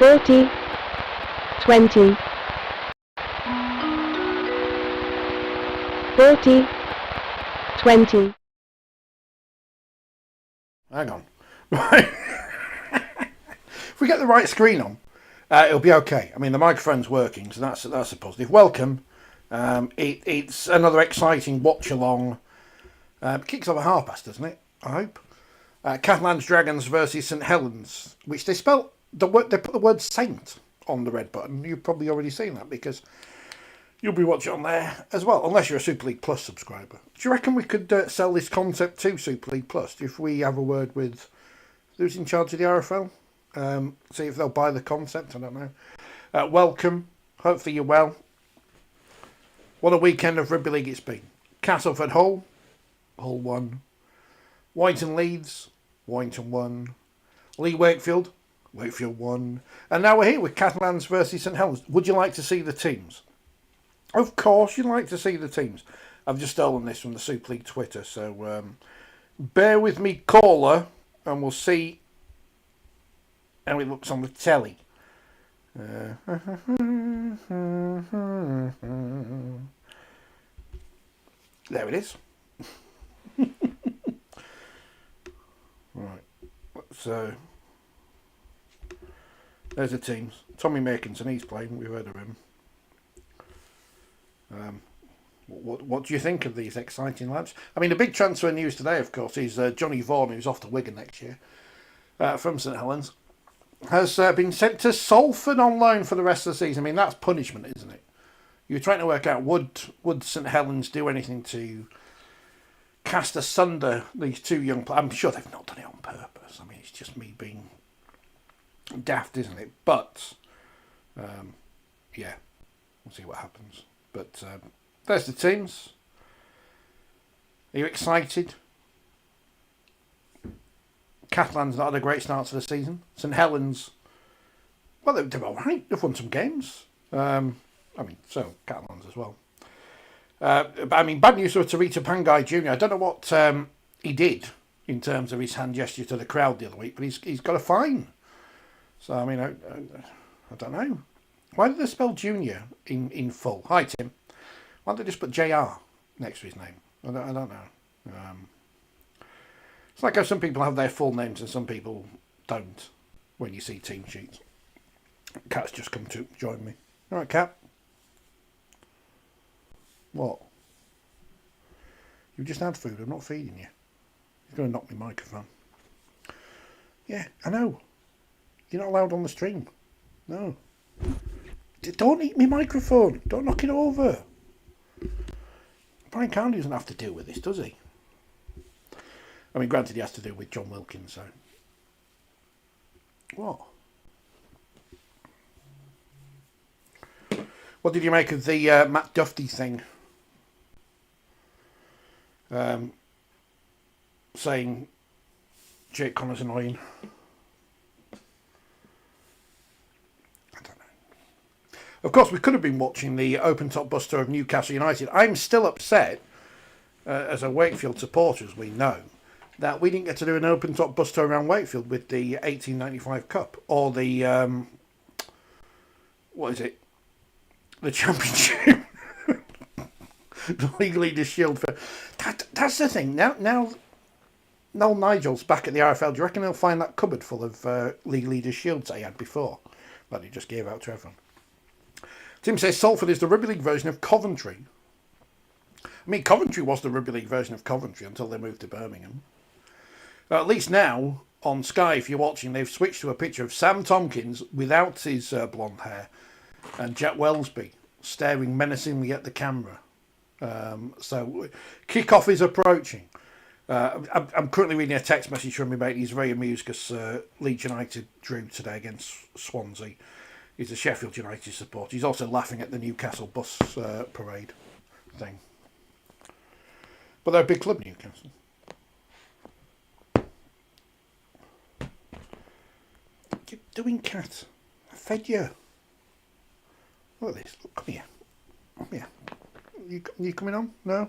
4020 4020. Hang on. Right. If we get the right screen on, it'll be okay. I mean, the microphone's working, so that's a positive. Welcome. It's another exciting watch along. Kicks off at past, doesn't it? I hope. Catalans Dragons versus St Helens, which they spelt they put the word saint on the red button. You've probably already seen that because you'll be watching on there as well, unless you're a Super League Plus subscriber. Do you reckon we could sell this concept to Super League Plus if we have a word with who's in charge of the RFL? See if they'll buy the concept. I don't know. Welcome. Hopefully you're well. What a weekend of Rugby League it's been. Castleford Hull 1. Whiteton Leeds, Whiteton 1. Lee Wakefield 1. And now we're here with Catalans versus St Helens. Would you like to see the teams? Of course you'd like to see the teams. I've just stolen this from the Super League Twitter, so bear with me, caller, and we'll see how it looks on the telly. There it is. Right, so there's the teams. Tommy Makinson, he's playing. We've heard of him. What do you think of these exciting lads? I mean, the big transfer news today, of course, is Johnny Vaughan, who's off to Wigan next year from St Helens, has been sent to Salford on loan for the rest of the season. I mean, that's punishment, isn't it? You're trying to work out, would St Helens do anything to cast asunder these two young players? I'm sure they've not done it on purpose. I mean, it's just me being daft, isn't it? But, yeah, we'll see what happens. But there's the teams. Are you excited? Catalans not had a great start to the season. St Helens, well, they're all right. They've won some games. I mean, so Catalans as well. But I mean, bad news for Tarita Pangai Jr. I don't know what he did in terms of his hand gesture to the crowd the other week, but he's got a fine. So, I mean, I don't know. Why did they spell Junior in full? Hi, Tim. Why don't they just put JR next to his name? I don't know. It's like how some people have their full names and some people don't when you see team sheets. Cat's just come to join me. All right, Cat. What? You just had food. I'm not feeding you. He's going to knock my microphone. Yeah, I know. You're not allowed on the stream. No. Don't eat my microphone. Don't knock it over. Brian Carney doesn't have to deal with this, does he? I mean, granted, he has to do with John Wilkins, so. What? What did you make of the Matt Duffy thing? Saying Jake Connor's annoying. I don't know. Of course, we could have been watching the open-top bus tour of Newcastle United. I'm still upset, as a Wakefield supporter, as we know, that we didn't get to do an open-top bus tour around Wakefield with the 1895 Cup or the what is it? The Championship, the League Leaders Shield. That's the thing. Now Noel Nigel's back at the RFL. Do you reckon he'll find that cupboard full of League Leaders Shields that he had before, that he just gave out to everyone? Tim says Salford is the Rugby League version of Coventry. I mean, Coventry was the Rugby League version of Coventry until they moved to Birmingham. At least now, on Sky, if you're watching, they've switched to a picture of Sam Tompkins without his blonde hair and Jack Wellesby staring menacingly at the camera. So, kick-off is approaching. I'm currently reading a text message from my mate. He's very amused because Leeds United drew today against Swansea. He's a Sheffield United supporter. He's also laughing at the Newcastle bus parade thing. But they're a big club, Newcastle. What are you doing, Cat? I fed you. Look at this. Look, come here. Come here. You coming on? No?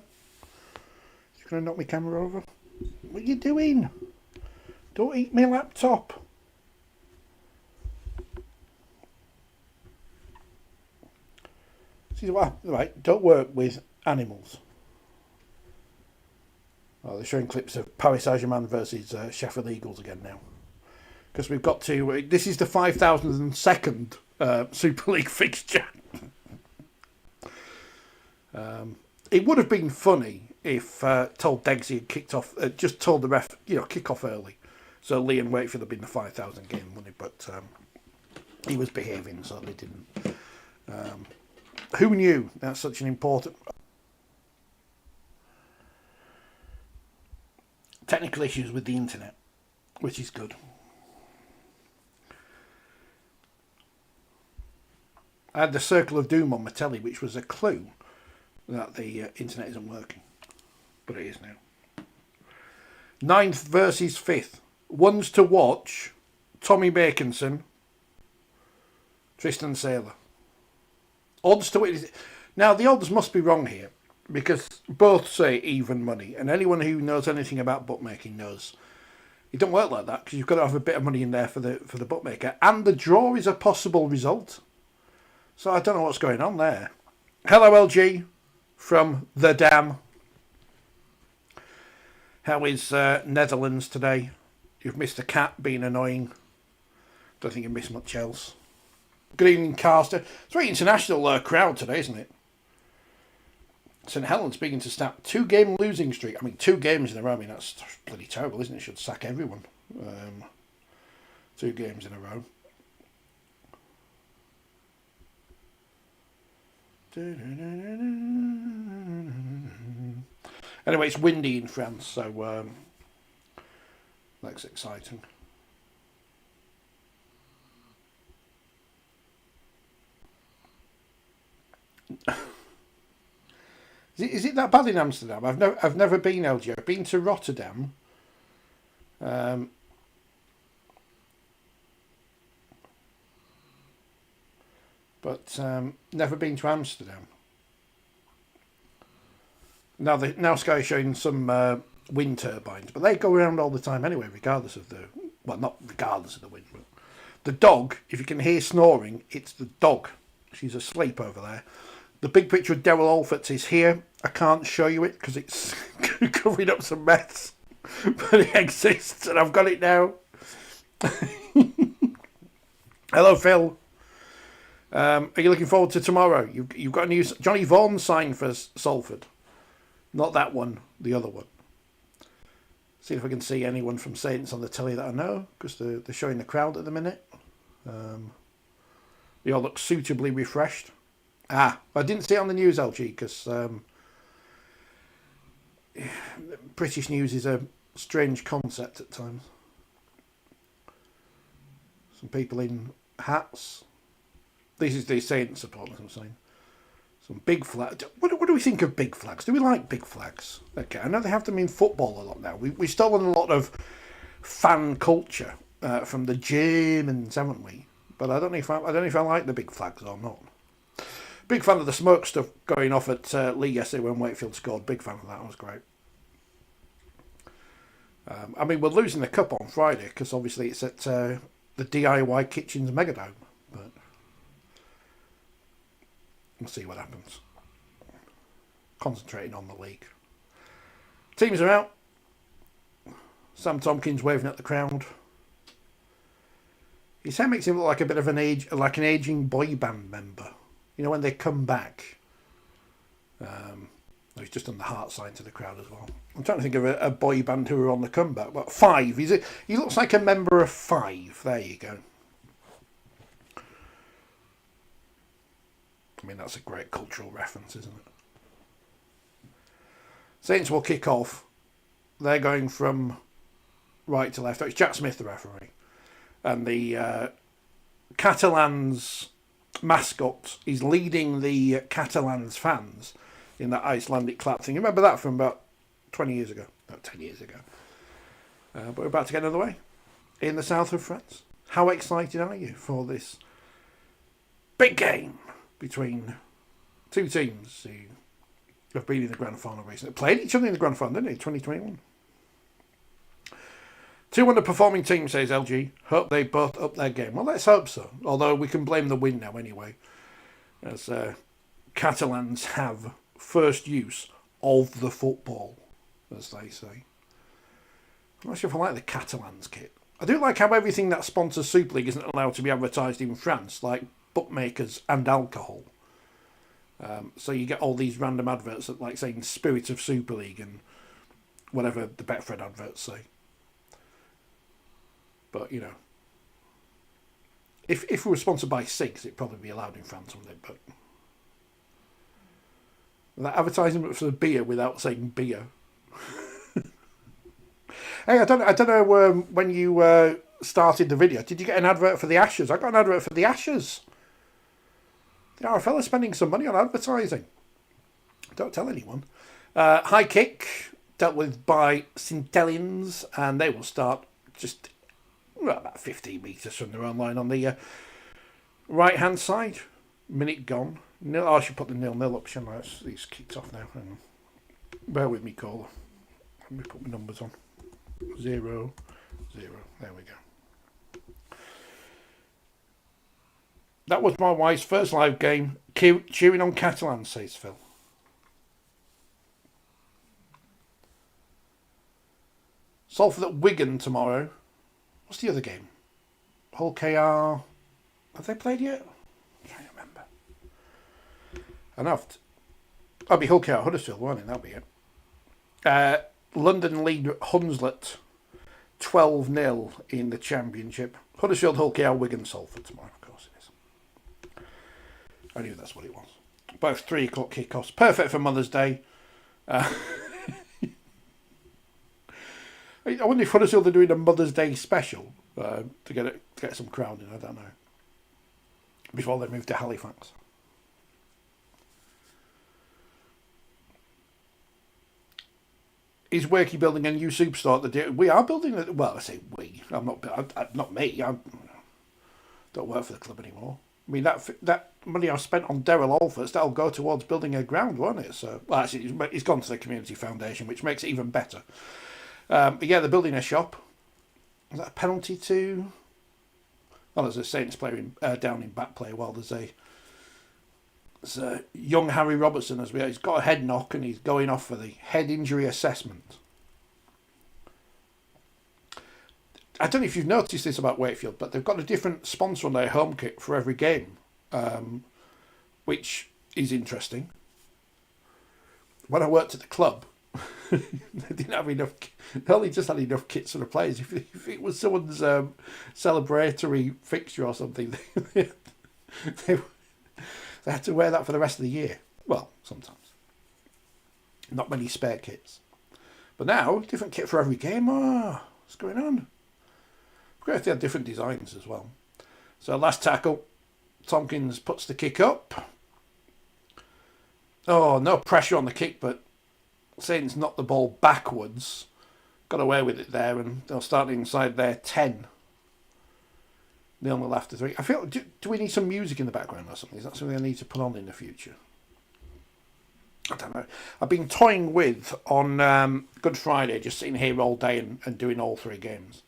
You're going to knock my camera over? What are you doing? Don't eat my laptop. She said, well, right, don't work with animals. Oh, they're showing clips of Paris Saint-Germain versus Sheffield Eagles again now. Because we've got to... this is the 5,002nd Super League fixture. It would have been funny if told Degsy had kicked off... just told the ref, kick off early. So Lee and Wakefield had been the 5,000 game, wouldn't it? But he was behaving, so they didn't. Who knew that's such an important... Technical issues with the internet, which is good. I had the Circle of Doom on my telly, which was a clue that the internet isn't working. But it is now. 9th versus 5th. Ones to watch, Tommy Baconson, Tristan Saylor. Odds to win. Now, the odds must be wrong here, because both say even money. And anyone who knows anything about bookmaking knows it don't work like that, because you've got to have a bit of money in there for the bookmaker. And the draw is a possible result. So I don't know what's going on there. Hello, LG, from the Dam. How is Netherlands today? You've missed the cat being annoying. Don't think you missed much else. Good evening, Carster. It's a very international crowd today, isn't it? St Helens beginning to snap 2-game losing streak. I mean, 2 games in a row. I mean, that's bloody terrible, isn't it? Should sack everyone. 2 games in a row. Anyway, it's windy in France, so that's exciting. Is it that bad in Amsterdam? I've never been, LG. I've been to Rotterdam. But never been to Amsterdam. Now Sky showing some wind turbines, but they go around all the time anyway, regardless of the... Well, not regardless of the wind, but... The dog, if you can hear snoring, it's the dog. She's asleep over there. The big picture of Daryl Alfords is here. I can't show you it because it's covering up some mess. But it exists and I've got it now. Hello, Phil. Are you looking forward to tomorrow? You've got a new... Johnny Vaughan signed for Salford. Not that one, the other one. See if I can see anyone from Saints on the telly that I know, because they're showing the crowd at the minute. They all look suitably refreshed. I didn't see it on the news, LG, because British news is a strange concept at times. Some people in hats. This is the Saints supporters, I'm saying. Some big flags. What do we think of big flags? Do we like big flags? Okay, I know they have them in football a lot now. We've stolen a lot of fan culture from the Germans, haven't we? But I don't know if I like the big flags or not. Big fan of the smoke stuff going off at Lee yesterday when Wakefield scored. Big fan of that. It was great. I mean, we're losing the cup on Friday because obviously it's at the DIY Kitchens Megadome. But we'll see what happens. Concentrating on the league. Teams are out. Sam Tompkins waving at the crowd. His hair makes him look like a bit of an aging boy band member. You know, when they come back. He's just done the heart sign to the crowd as well. I'm trying to think of a boy band who are on the comeback. But Five. He looks like a member of Five. There you go. I mean, that's a great cultural reference, isn't it? Saints will kick off. They're going from right to left. Oh, it's Jack Smith, the referee. And the Catalans mascot is leading the Catalans fans in that Icelandic clap thing. You remember that from about 20 years ago? No, 10 years ago. But we're about to get another way in the south of France. How excited are you for this big game between two teams who have been in the grand final recently? Played each other in the grand final, didn't they? 2021. Two underperforming teams, says LG. Hope they both up their game. Well, let's hope so. Although we can blame the wind now anyway. As Catalans have first use of the football, as they say. I'm not sure if I like the Catalans kit. I do like how everything that sponsors Super League isn't allowed to be advertised in France, like bookmakers and alcohol. So you get all these random adverts that, like saying Spirit of Super League and whatever the Betfred adverts say. But, you know, if we were sponsored by Cigs, it'd probably be allowed in France, wouldn't it? But that advertising for the beer without saying beer. Hey, I don't know when you started the video. Did you get an advert for the Ashes? I got an advert for the Ashes. The RFL is spending some money on advertising. Don't tell anyone. High kick dealt with by Helens, and they will start just about 15 metres from their own line on the right hand side. Minute gone. Nil. Oh, I should put the 0-0 up, shouldn't I? These kicked off now. Bear with me, caller. Let me put my numbers on. 0-0. There we go. That was my wife's first live game. Cheering on Catalans, says Phil. Salford at Wigan tomorrow. What's the other game? Hull KR. Have they played yet? I'm trying to remember. Enough. That'll be Hull KR Huddersfield, won't it? That'll be it. London lead Hunslet 12-0 in the Championship. Huddersfield, Hull KR, Wigan, Salford tomorrow, of course it is. I knew that's what it was. Both 3 o'clock kickoffs. Perfect for Mother's Day. I wonder if Huddersfield are doing a Mother's Day special to get some crowd in. I don't know. Before they move to Halifax. Is Wakey building a new superstore at the... We are building it. Well, I say we. I'm not me. I don't work for the club anymore. I mean, that money I spent on Daryl Alford, that'll go towards building a ground, won't it? So, well, actually, it's gone to the community foundation, which makes it even better. But yeah, they're building a shop. Is that a penalty to... Well, there's a Saints player down in back play while there's a young Harry Robertson as well. He's got a head knock and he's going off for the head injury assessment. I don't know if you've noticed this about Wakefield, but they've got a different sponsor on their home kit for every game, which is interesting. When I worked at the club, they didn't have enough. They only just had enough kits for the players. If it was someone's celebratory fixture or something, they had to wear that for the rest of the year. Well, sometimes. Not many spare kits. But now, different kit for every game. Oh, what's going on? Great, they had different designs as well. So last tackle, Tompkins puts the kick up. Oh, no pressure on the kick, but Saints knocked the ball backwards. Got away with it there, and they'll start inside their 10. 0-0 after 3. I feel. Do we need some music in the background or something? Is that something I need to put on in the future? I don't know. I've been toying with on Good Friday, just sitting here all day and doing all 3 games.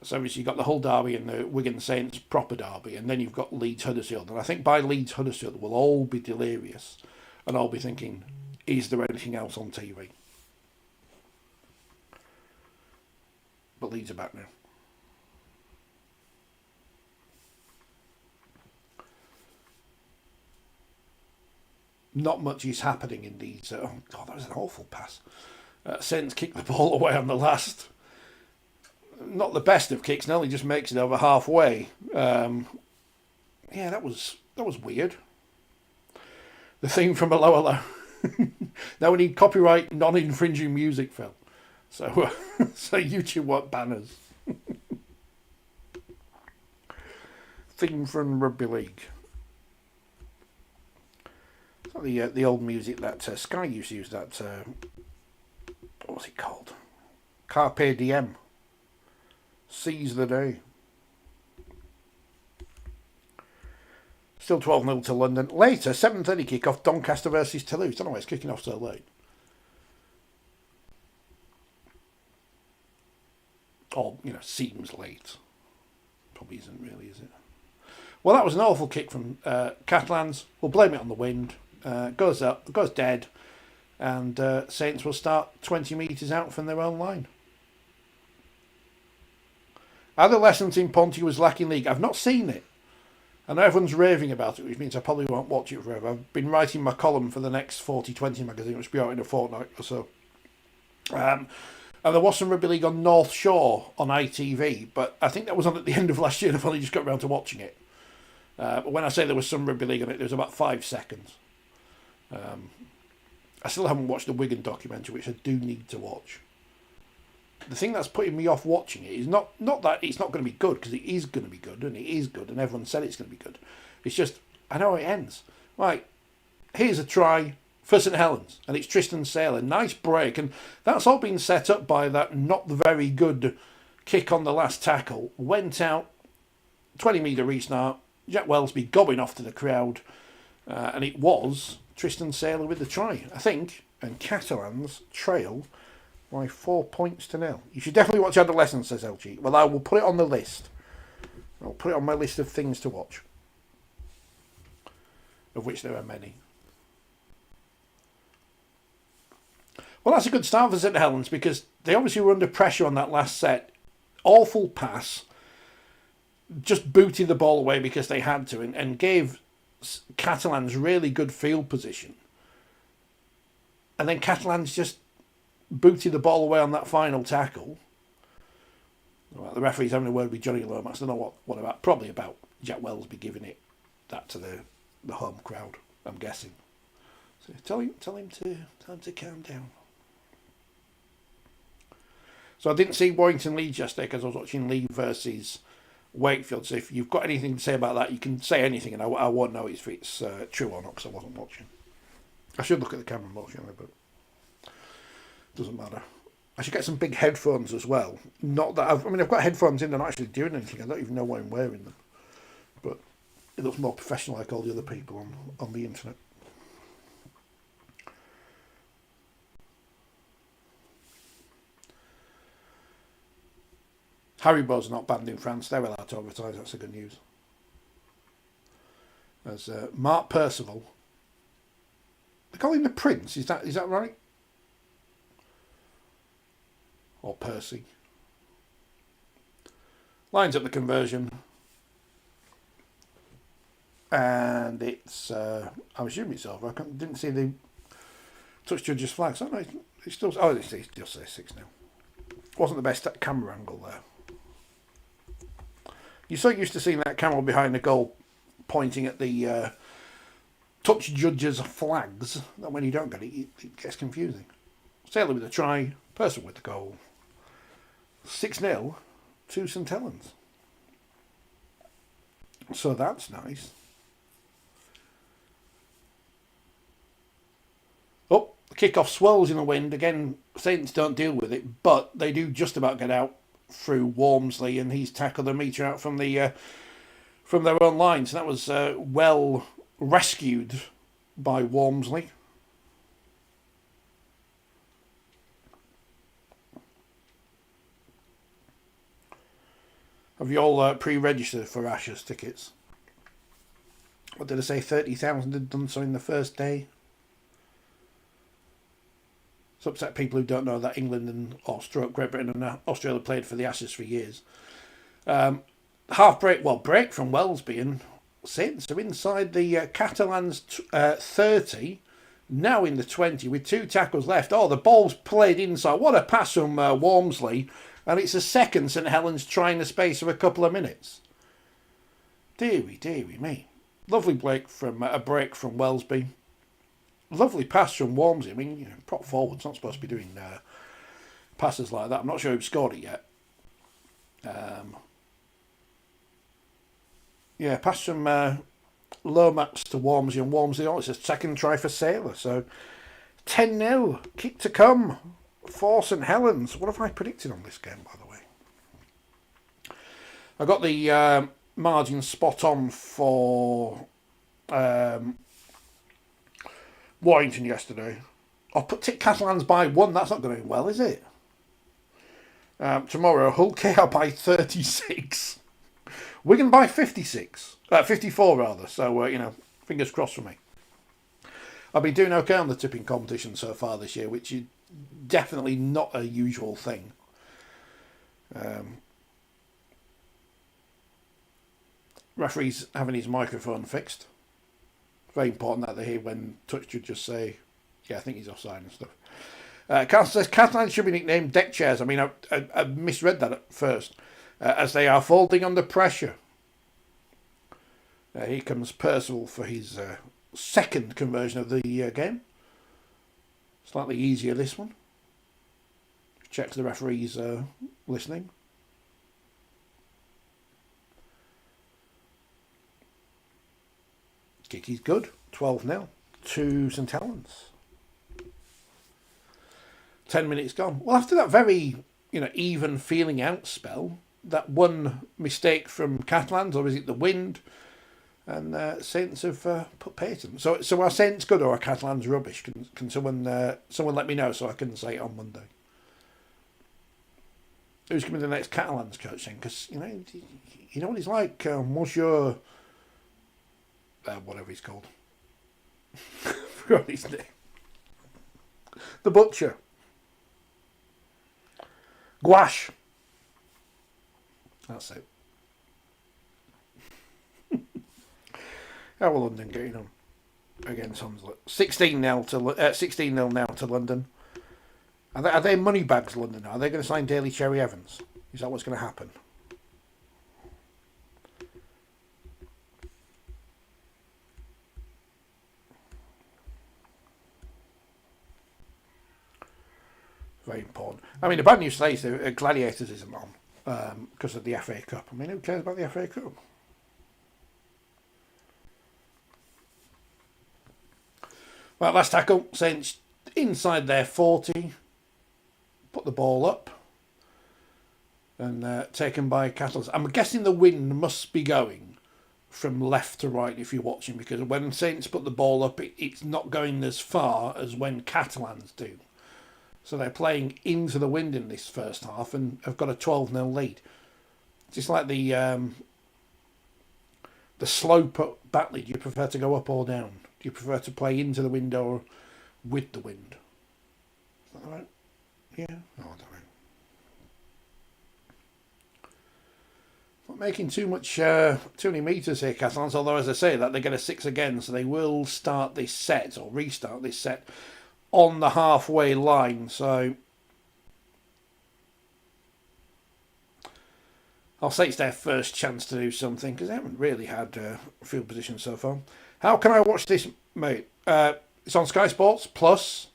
So obviously you've got the Hull derby and the Wigan Saints proper derby, and then you've got Leeds Huddersfield. And I think by Leeds Huddersfield we'll all be delirious, and I'll be thinking, is there anything else on TV? But Leeds are back now. Not much is happening in these. Oh God, that was an awful pass. Saints kicked the ball away on the last. Not the best of kicks. Nelly just makes it over halfway. Yeah, that was weird. The theme from a lower low. Now we need copyright non-infringing music, Phil. So YouTube want banners. Theme from Rugby League. The old music that Sky used to use. That what was it called? Carpe Diem. Seize the day. Still 12-0 to London. Later, 7:30 kick-off, Doncaster versus Toulouse. I don't know why it's kicking off so late. Or, seems late. Probably isn't really, is it? Well, that was an awful kick from Catalans. We'll blame it on the wind. goes up, goes dead, and Saints will start 20 metres out from their own line. Other lessons in Ponty was lacking league. I've not seen it. I know everyone's raving about it, which means I probably won't watch it forever. I've been writing my column for the next Forty20 magazine, which will be out in a fortnight or so. And there was some rugby league on North Shore on ITV, but I think that was on at the end of last year and I've only just got around to watching it. But when I say there was some rugby league on it, there was about 5 seconds. I still haven't watched the Wigan documentary, which I do need to watch. The thing that's putting me off watching it is not that it's not going to be good, because it is going to be good, and it is good, and everyone said it's going to be good. It's just, I know how it ends. Right, here's a try for St Helens, and it's Tristan Saylor. Nice break, and that's all been set up by that not very good kick on the last tackle. Went out, 20-metre restart, Jack Wellesby gobbing off to the crowd, and it was Tristan Saylor with the try, I think, and Catalans trail by 4 points to 0. You should definitely watch Adolescence, says LG. Well, I will put it on the list. I'll put it on my list of things to watch, of which there are many. Well, that's a good start for St Helens, because they obviously were under pressure on that last set. Awful pass. Just booted the ball away because they had to, and gave Catalans really good field position. And then Catalans just booted the ball away on that final tackle. Well, the referee's having a word with Johnny Lomax. I don't know what about. Probably about Jack Wellesby giving it that to the home crowd, I'm guessing. So tell him to calm down. So I didn't see Warrington Leeds yesterday because I was watching Leeds versus Wakefield. So if you've got anything to say about that, you can say anything, and I won't know if it's true or not because I wasn't watching. I should look at the camera more, shouldn't I? But doesn't matter. I should get some big headphones as well. Not that I've got headphones in, they're not actually doing anything. I don't even know why I'm wearing them. But it looks more professional, like all the other people on the internet. Haribo's not banned in France. They're allowed to advertise. That's the good news. There's Mark Percival. They call him the Prince. Is that right? Or Percy. Lines up the conversion. And it's, I'm assuming it's over. I didn't see the touch judge's flag. So no, it's still, it just says 6-0. Wasn't the best camera angle there. You're so used to seeing that camera behind the goal pointing at the touch judge's flags that when you don't get it, it gets confusing. Saylor with a try, Person with the goal. 6-0 to St Helens. So that's nice. Oh, the kickoff swirls in the wind. Again, Saints don't deal with it, but they do just about get out through Walmsley, and he's tackled a metre out from their own line. So that was well rescued by Walmsley. Have you all pre-registered for Ashes tickets? What did I say? 30,000 had done so in the first day. It's upset people who don't know that England and Great Britain and Australia played for the Ashes for years. Break from Wellesby, and Saints are inside the Catalans 30, now in the 20 with 2 tackles left. Oh, the ball's played inside. What a pass from Walmsley. And it's a second St Helens try in the space of a couple of minutes. Deary me. Lovely break from Wellesby. Lovely pass from Walmsley. I mean, prop forward's not supposed to be doing passes like that. I'm not sure who scored it yet. Pass from Lomax to Walmsley, and Walmsley, it's a second try for Saylor. So 10-0, kick to come for St Helens. What have I predicted on this game, by the way? I got the margin spot on for Warrington yesterday. I'll put Catalans by 1. That's not going well, is it? Tomorrow, Hull KR by 36. Wigan by 54 rather. So, fingers crossed for me. I've been doing okay on the tipping competition so far this year, which is definitely not a usual thing. Referee's having his microphone fixed. Very important that they hear when touch should just say, yeah, I think he's offside and stuff. Carl says Catalans should be nicknamed deck chairs. I mean, I misread that at first. As they are folding under pressure. Here comes Percival for his second conversion of the game. Slightly easier this one. Check the referee's listening. Kick is good. 12-0 to St Helens. 10 minutes gone. Well, after that very, even feeling out spell, that one mistake from Catalans, or is it the wind? And Saints have put Payton. So are Saints good or are Catalans rubbish? Can someone let me know so I can say it on Monday? Who's going to be the next Catalans coach then? Because you know what he's like, Monsieur, whatever he's called. Forgot his name. The Butcher. Gouache. That's it. How are London getting on against Hunslet? 16-0 now to London. Are they money bags, London? Are they going to sign Daly Cherry Evans? Is that what's going to happen? Very important. I mean, the bad news today is that Gladiators isn't on because of the FA Cup. I mean, who cares about the FA Cup? Well, last tackle, Saints inside their 40, put the ball up, and taken by Catalans. I'm guessing the wind must be going from left to right if you're watching, because when Saints put the ball up, it's not going as far as when Catalans do. So they're playing into the wind in this first half and have got a 12-0 lead. Just like the slope battle, do you prefer to go up or down? Do you prefer to play into the wind or with the wind? Is that right? Yeah? Oh, I don't know. Not making too many metres here, Catalans, although as I say that they get a 6 again, so they will start this set or restart this set on the halfway line. So I'll say it's their first chance to do something because they haven't really had field position so far. How can I watch this, mate? It's on Sky Sports Plus,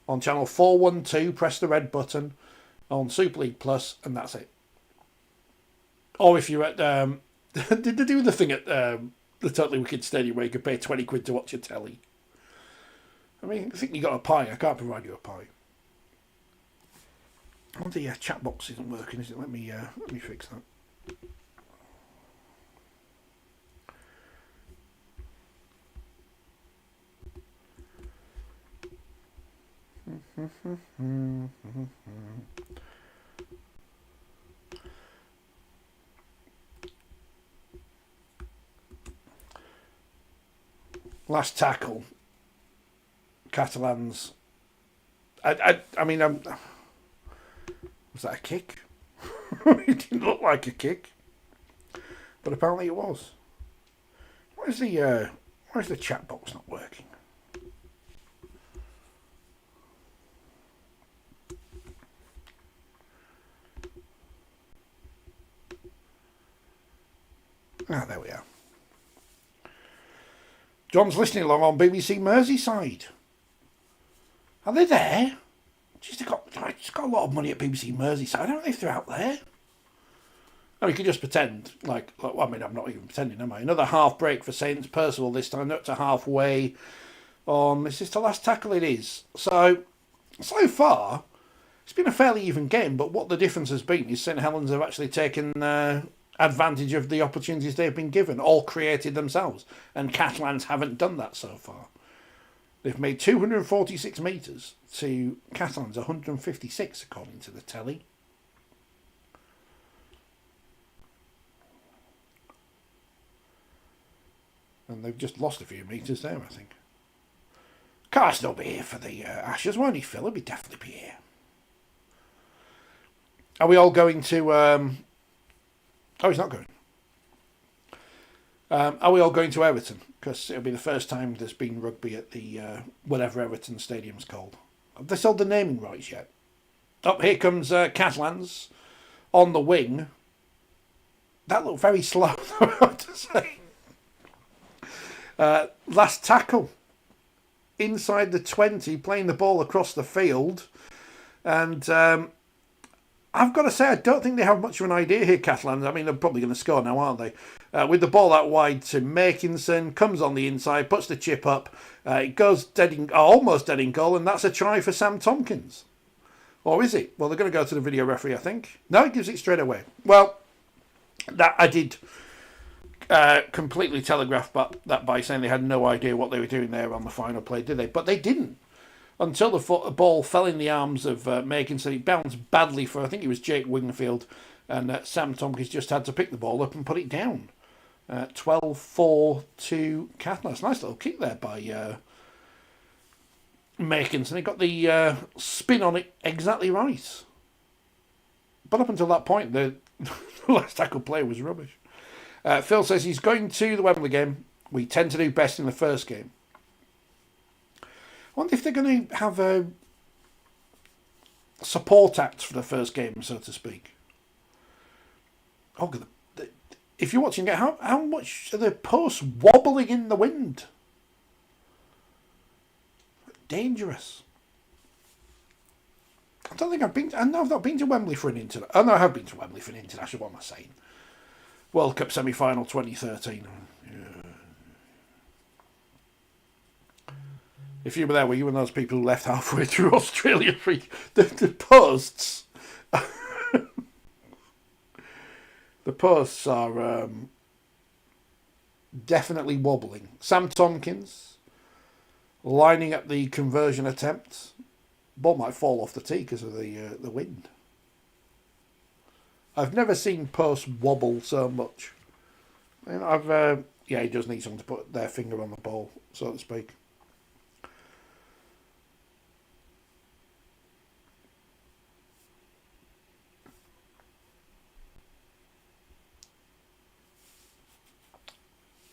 on channel 412. Press the red button on Super League Plus, and that's it. Or if you're at did they do the thing at the Totally Wicked Stadium where you could pay 20 quid to watch a telly? I mean, I think you got a pie. I can't provide you a pie. Oh, the chat box isn't working, is it? Let me fix that. Last tackle. Catalans. I mean, was that a kick? It didn't look like a kick, but apparently it was. Why is the chat box not working? Ah, there we are. John's listening along on BBC Merseyside. Are they there? Just got a lot of money at BBC Merseyside. I don't know if they're out there. Oh, you can just pretend. I mean, I'm not even pretending, am I? Another half break for Saints. Percival this time, up to halfway. Is this the last tackle? It is. So far, it's been a fairly even game, but what the difference has been is St Helens have actually taken advantage of the opportunities they've been given, all created themselves, and Catalans haven't done that so far. They've made 246 metres to Catalans 156, according to the telly. And they've just lost a few metres there, I think. Carson will be here for the Ashes, won't he, Phil? He'll definitely be here. Are we all going to... Oh, he's not going. Are we all going to Everton? Because it'll be the first time there's been rugby at the whatever Everton Stadium's called. Have they sold the naming rights yet? Oh, here comes Catalans on the wing. That looked very slow, I have to say. Last tackle. Inside the 20, playing the ball across the field. And I've got to say, I don't think they have much of an idea here, Catalans. I mean, they're probably going to score now, aren't they? With the ball that wide to Makinson, comes on the inside, puts the chip up. It goes almost dead in goal, and that's a try for Sam Tompkins. Or is it? Well, they're going to go to the video referee, I think. No, he gives it straight away. Well, that I did completely telegraph that by saying they had no idea what they were doing there on the final play, did they? But they didn't. Until the ball fell in the arms of Makinson. It bounced badly for, I think it was Jake Wingfield. And Sam Tompkins just had to pick the ball up and put it down. 12-4 to Catalans. Nice little kick there by Makinson. He got the spin on it exactly right. But up until that point, the last tackle play was rubbish. Phil says he's going to the Wembley game. We tend to do best in the first game. I wonder if they're going to have a support act for the first game, so to speak. Oh, if you're watching it, how much are the posts wobbling in the wind? Dangerous. I don't think I've been. I know I've not been to Wembley for an international. Oh no, I have been to Wembley for an international. What am I saying? World Cup semi-final 2013. Yeah. If you were there, were you one of those people who left halfway through Australia for the posts? The posts are definitely wobbling. Sam Tompkins lining up the conversion attempt. Ball might fall off the tee because of the wind. I've never seen posts wobble so much. And he does need someone to put their finger on the ball, so to speak.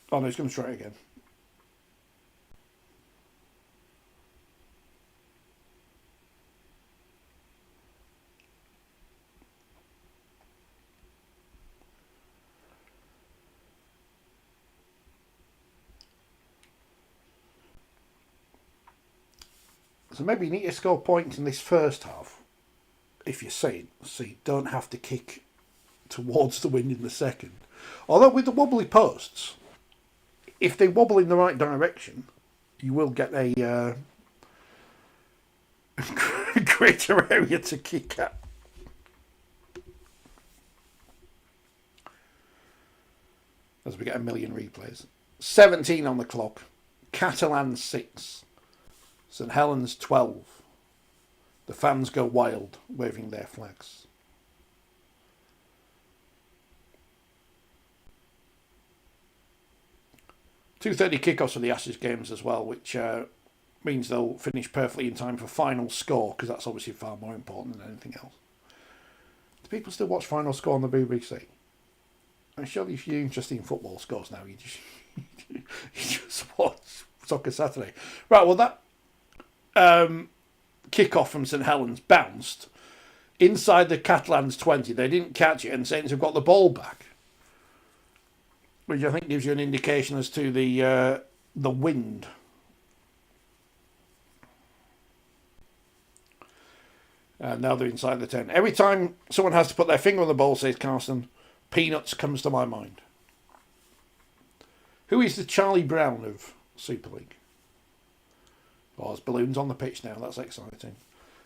Oh no, he's going to try it again. So maybe you need to score points in this first half. If you see it, so you don't have to kick towards the wind in the second. Although with the wobbly posts, if they wobble in the right direction, you will get a greater area to kick at. As we get a million replays. 17 on the clock. Catalans 6. St Helens 12. The fans go wild, waving their flags. .2:30 kickoffs for the Ashes games as well, which means they'll finish perfectly in time for final score, because that's obviously far more important than anything else. Do people still watch final score on the BBC? I'm sure if you're interested in football scores now, you just watch Soccer Saturday. Right, well that kick-off from St Helens bounced inside the Catalans 20. They didn't catch it, and Saints have got the ball back, which I think gives you an indication as to the wind. Now they're inside the 10. Every time someone has to put their finger on the ball, says Carson, Peanuts comes to my mind. Who is the Charlie Brown of Super League? Oh, there's balloons on the pitch now. That's exciting.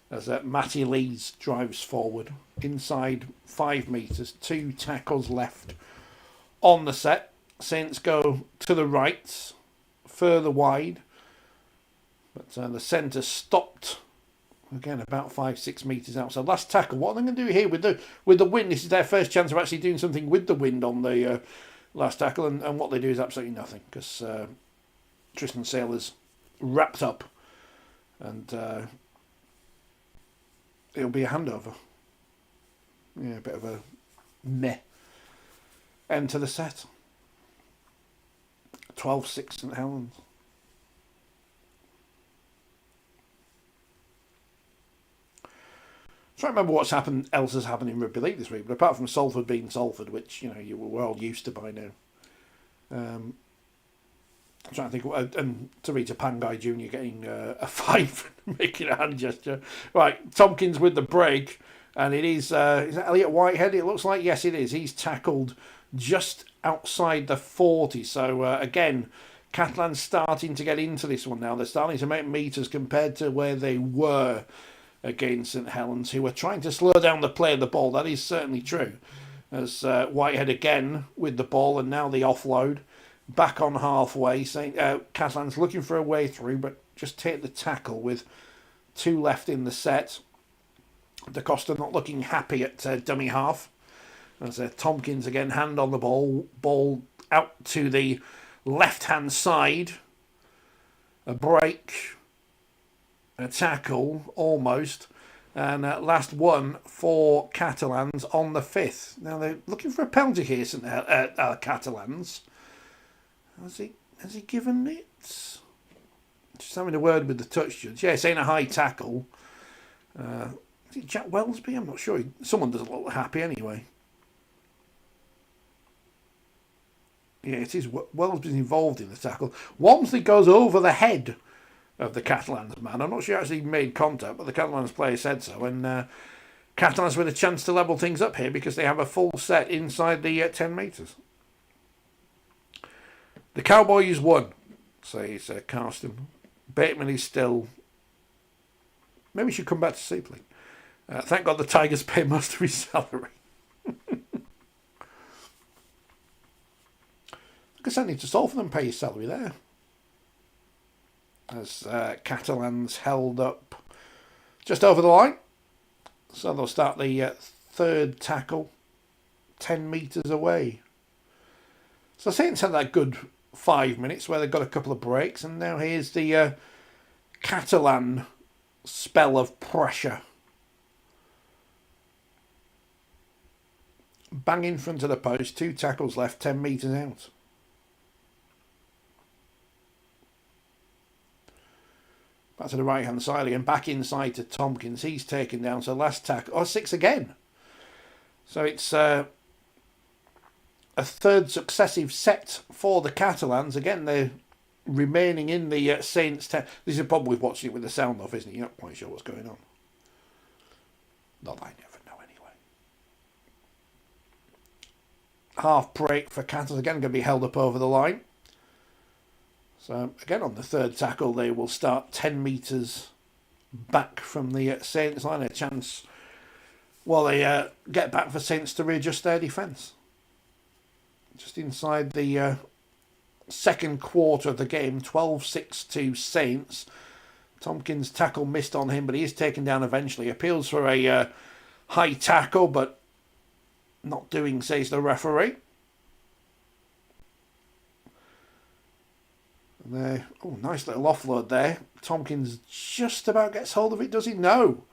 As Matty Lees drives forward. Inside 5 metres. 2 tackles left on the set. Saints go to the right. Further wide. But the centre stopped. Again, about 5-6 metres outside. Last tackle. What are they going to do here with the wind? This is their first chance of actually doing something with the wind on the last tackle. And what they do is absolutely nothing. Because Tristan Saylor's wrapped up and it'll be a handover. Yeah, a bit of a meh end to the set. 12-6 St Helens. I don't remember what's happened else has happened in Rugby League this week, but apart from Salford being Salford, which we're all used to by now. I'm trying to think, and Tarita Pangai Jr. getting a 5, making a hand gesture. Right, Tompkins with the break, and it is that Elliot Whitehead? It looks like, yes, it is. He's tackled just outside the 40. So again, Catalans starting to get into this one now. They're starting to make meters compared to where they were against St Helens, who were trying to slow down the play of the ball. That is certainly true. As Whitehead again with the ball, and now the offload back on halfway. Catalans looking for a way through, but just take the tackle with 2 left in the set. Da Costa not looking happy at dummy half. As Tompkins again, hand on the ball out to the left-hand side. A break, a tackle, almost. And last one for Catalans on the 5th. Now they're looking for a penalty here, Catalans. Has he given it? Just having a word with the touch judge. Yeah, saying a high tackle. Is it Jack Wellesby? I'm not sure. Someone doesn't look happy anyway. Yeah, it is. Wellesby's involved in the tackle. Walmsley goes over the head of the Catalans man. I'm not sure he actually made contact, but the Catalans player said so. And Catalans with a chance to level things up here because they have a full set inside the 10 metres. The Cowboys won, says Carsten. Bateman is still... Maybe he should come back to Seapley. Thank God the Tigers pay most of his salary. I guess I need to solve for them, pay his salary there. As Catalans held up just over the line. So they'll start the 3rd tackle 10 metres away. So Saints had that good 5 minutes where they got a couple of breaks, and now here's the Catalan spell of pressure. Bang in front of the post, 2 tackles left, 10 metres out. Back to the right hand side again, back inside to Tompkins. He's taken down, so last tackle, 6 again. So it's a 3rd successive set for the Catalans. Again, they're remaining in the Saints 10. This is a problem with watching it with the sound off, isn't it? You're not quite sure what's going on. Not that I never know anyway. Half break for Catalans, again going to be held up over the line. So again on the 3rd tackle they will start 10 metres back from the Saints line. A chance while they get back for Saints to readjust their defence. Just inside the 2nd quarter of the game, 12-6 to Saints. Tompkins' tackle missed on him, but he is taken down eventually. Appeals for a high tackle, but not doing, says the referee. And nice little offload there. Tompkins just about gets hold of it, does he? No.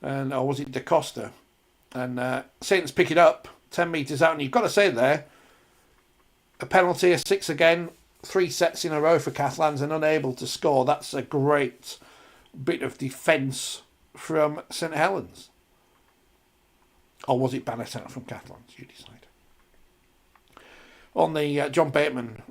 Or was it Da Costa? And Saints pick it up 10 metres out, and you've got to say there, a penalty, a 6 again, 3 sets in a row for Catalans and unable to score. That's a great bit of defence from St Helens. Or was it Bannatyne from Catalans? You decide. On the John Bateman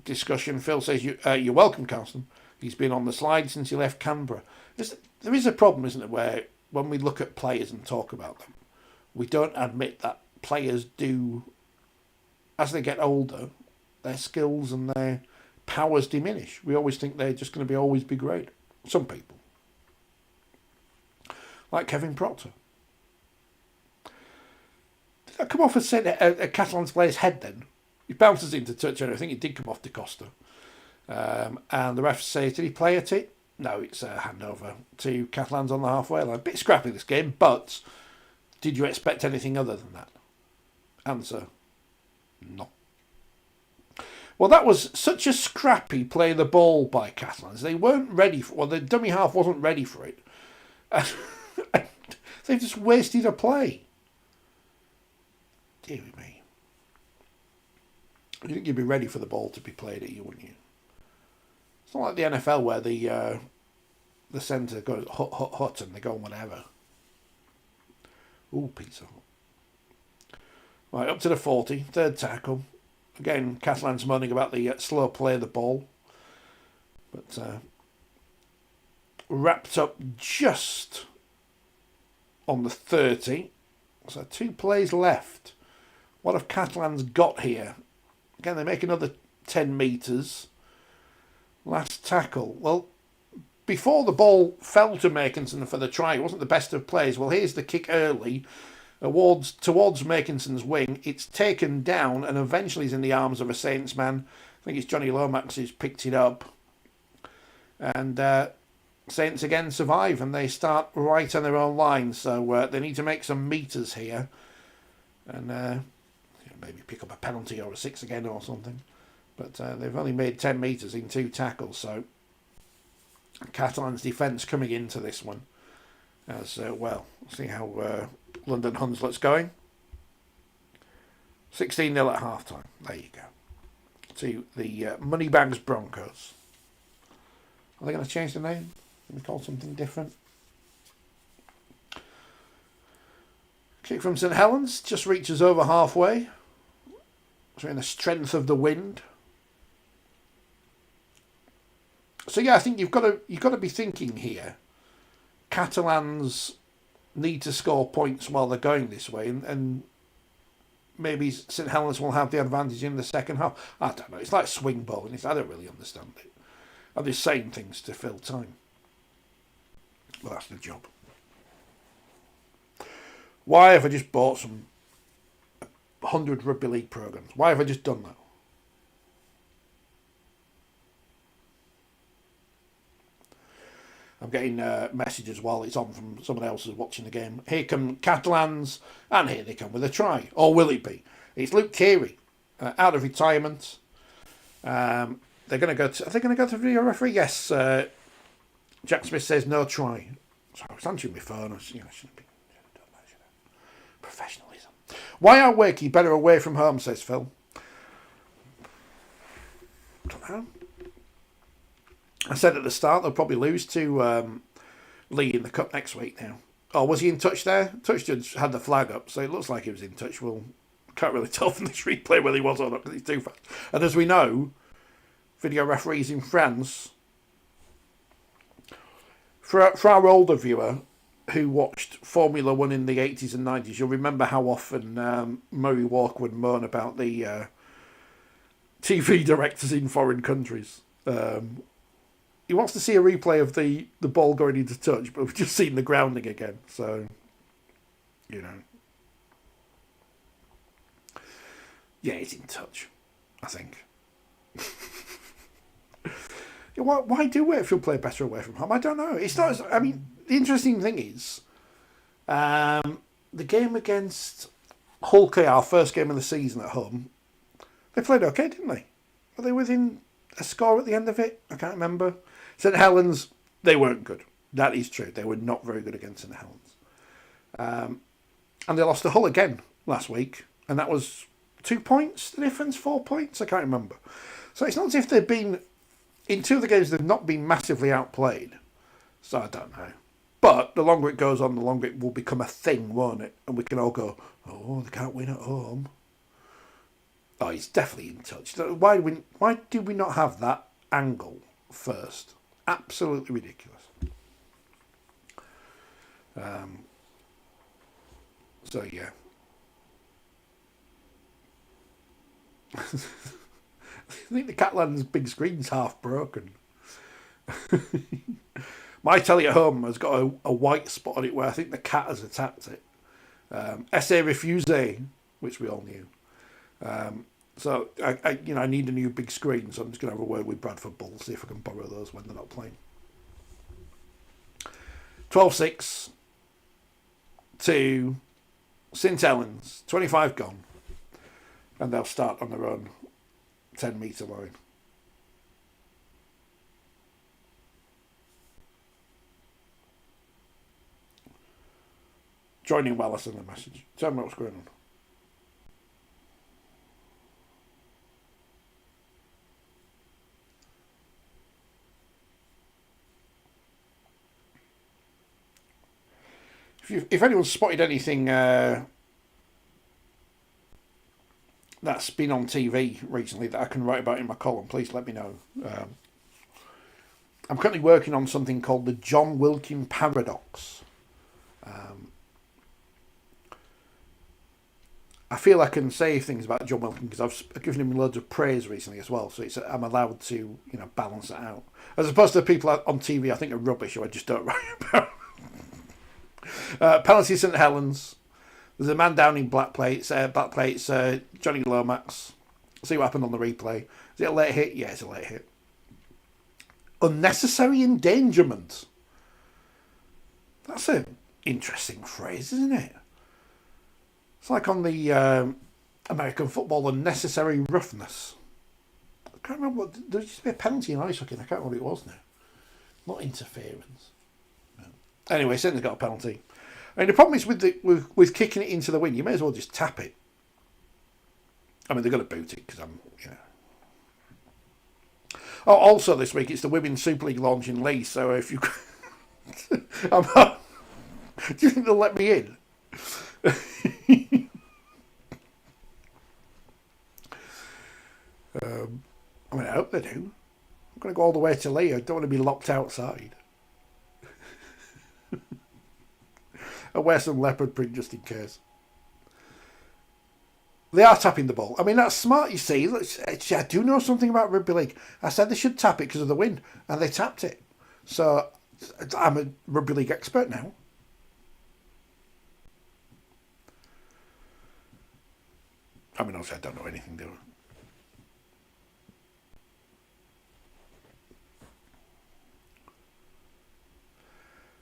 discussion, Phil says, you're welcome, Carlson. He's been on the slide since he left Canberra. There is a problem, isn't it, where when we look at players and talk about them, we don't admit that players do, as they get older, their skills and their powers diminish. We always think they're just going to always be great. Some people. Like Kevin Proctor. Did that come off a Catalans player's head then? He bounces into touch, and I think it did come off Da Costa. And the ref says, did he play at it? No, it's a handover to Catalans on the halfway line. A bit scrappy this game, but did you expect anything other than that? Answer, no. Well, that was such a scrappy play the ball by Catalans. They weren't ready for. Well, the dummy half wasn't ready for it. And they've just wasted a play. Dear me. You think you'd be ready for the ball to be played at you, wouldn't you? It's not like the NFL where the centre goes hut and they go whatever. Ooh, pizza hut. Right, up to the 40, third tackle. Again, Catalans moaning about the slow play of the ball. But wrapped up just on the 30. So 2 plays left. What have Catalans got here? Again, they make another 10 metres. Last tackle. Well, before the ball fell to Makinson for the try, it wasn't the best of plays. Well, here's the kick early towards Makinson's wing. It's taken down and eventually is in the arms of a Saints man. I think it's Johnny Lomax who's picked it up. And Saints again survive and they start right on their own line. So they need to make some metres here. And maybe pick up a penalty or a 6 again or something. But they've only made 10 metres in 2 tackles. So Catalans' defence coming into this one as well. See how London Hunslet's going. 16-0 at half time. There you go. To the Moneybags Broncos. Are they going to change the name? Can we call something different? Kick from St Helens. Just reaches over halfway. So in the strength of the wind. So yeah, I think you've got to be thinking here. Catalans need to score points while they're going this way, and maybe St Helens will have the advantage in the second half. I don't know. It's like swing bowling. I don't really understand it. I'm just saying things to fill time. Well, that's the job. Why have I just bought some 100 Rugby League programs? Why have I just done that? I'm getting messages while it's on from someone else who's watching the game. Here come Catalans, and here they come with a try. Or will it be? It's Luke Keary, out of retirement. They're going to go to. Are they going to go to video referee? Yes. Jack Smith says no try. So I was answering my phone. I shouldn't be. Professionalism. Why are Wakey better away from home? Says Phil. Don't know. I said at the start they'll probably lose to Lee in the cup next week now. Oh, was he in touch there? Touch judge had the flag up, so it looks like he was in touch. Well, can't really tell from this replay whether he was or not because it's too fast. And as we know, video referees in France, for our older viewer who watched Formula 1 in the 80s and 90s, you'll remember how often Murray Walker would moan about the TV directors in foreign countries. He wants to see a replay of the ball going into touch, but we've just seen the grounding again. So, you know. Yeah, he's in touch, I think. Why do Wakefield play better away from home? I don't know. It's not. I mean, the interesting thing is, the game against Hull KR, first game of the season at home, they played okay, didn't they? Were they within a score at the end of it? I can't remember. St Helens, they weren't good. That is true. They were not very good against St Helens. And they lost to Hull again last week. And that was 2 points, the difference, 4 points? I can't remember. So it's not as if they've been, in 2 of the games, they've not been massively outplayed. So I don't know. But the longer it goes on, the longer it will become a thing, won't it? And we can all go, oh, they can't win at home. Oh, he's definitely in touch. Why do we not have that angle first? Absolutely ridiculous. So yeah. I think the Catalans' big screen's half broken. My telly at home has got a white spot on it where I think the cat has attacked it. Essay refuse, which we all knew. So I need a new big screen, so I'm just going to have a word with Bradford Bull, see if I can borrow those when they're not playing. 12-6 to St Helens, 25 gone, and they'll start on their own 10-metre line. Joining while I send a message. Tell me what's going on. If anyone's spotted anything that's been on TV recently that I can write about in my column, please let me know. I'm currently working on something called the John Wilkin Paradox. I feel I can say things about John Wilkin because I've given him loads of praise recently as well, so I'm allowed to balance it out. As opposed to people on TV I think are rubbish or I just don't write about. Penalty St Helens. There's a man down in black plates, Johnny Lomax. See what happened on the replay. Is it a late hit? Yeah, it's a late hit. Unnecessary endangerment. That's an interesting phrase, isn't it? It's like on the American football, unnecessary roughness. I can't remember there used to be a penalty in ice hockey. I can't remember what it was now. Not interference. No. Anyway, Saints got a penalty. I mean, the problem is with kicking it into the wind, you may as well just tap it. I mean, they're going to boot it because Oh, also this week it's the Women's Super League launch in Leeds. So if you, do you think they'll let me in? I mean, I hope they do. I'm going to go all the way to Leeds. I don't want to be locked outside. I'll wear some leopard print just in case. They are tapping the ball. I mean, that's smart, you see. I do know something about rugby league. I said they should tap it because of the wind, and they tapped it. So I'm a rugby league expert now. I mean, obviously I don't know anything, do I?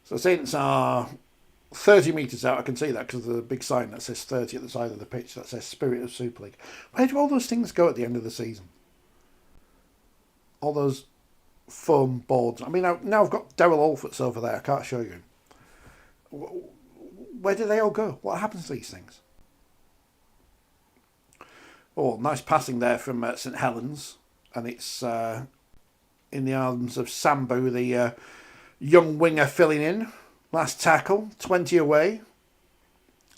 So Saints are 30 metres out. I can see that because of the big sign that says 30 at the side of the pitch that says Spirit of Super League. Where do all those things go at the end of the season? All those foam boards. I mean, now I've got Daryl Alfort's over there. I can't show you. Where do they all go? What happens to these things? Oh, nice passing there from St Helens. And it's in the arms of Sambu, the young winger filling in. Last tackle, 20 away.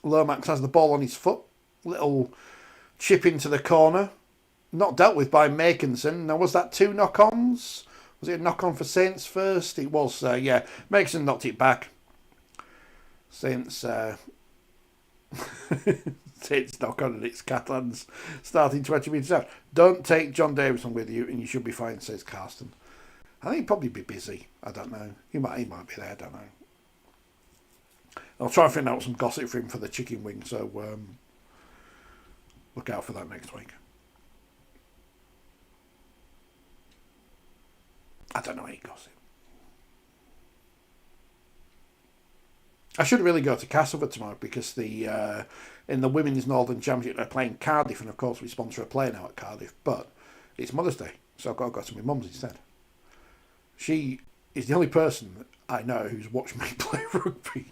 Lomax has the ball on his foot. Little chip into the corner. Not dealt with by Makinson. Now, was that 2 knock-ons? Was it a knock-on for Saints first? It was, yeah. Makinson knocked it back. Saints Saints knock-on and it's Catalans starting 20 metres out. Don't take John Davison with you and you should be fine, says Carsten. I think he'd probably be busy. I don't know. He might be there, I don't know. I'll try and find out some gossip for him for the chicken wing, so look out for that next week. I don't know any gossip. I should really go to Castleford tomorrow because in the Women's Northern Championship they're playing Cardiff, and of course we sponsor a play now at Cardiff, but it's Mother's Day, so I've got to go to my mum's instead. She is the only person that I know who's watched me play rugby.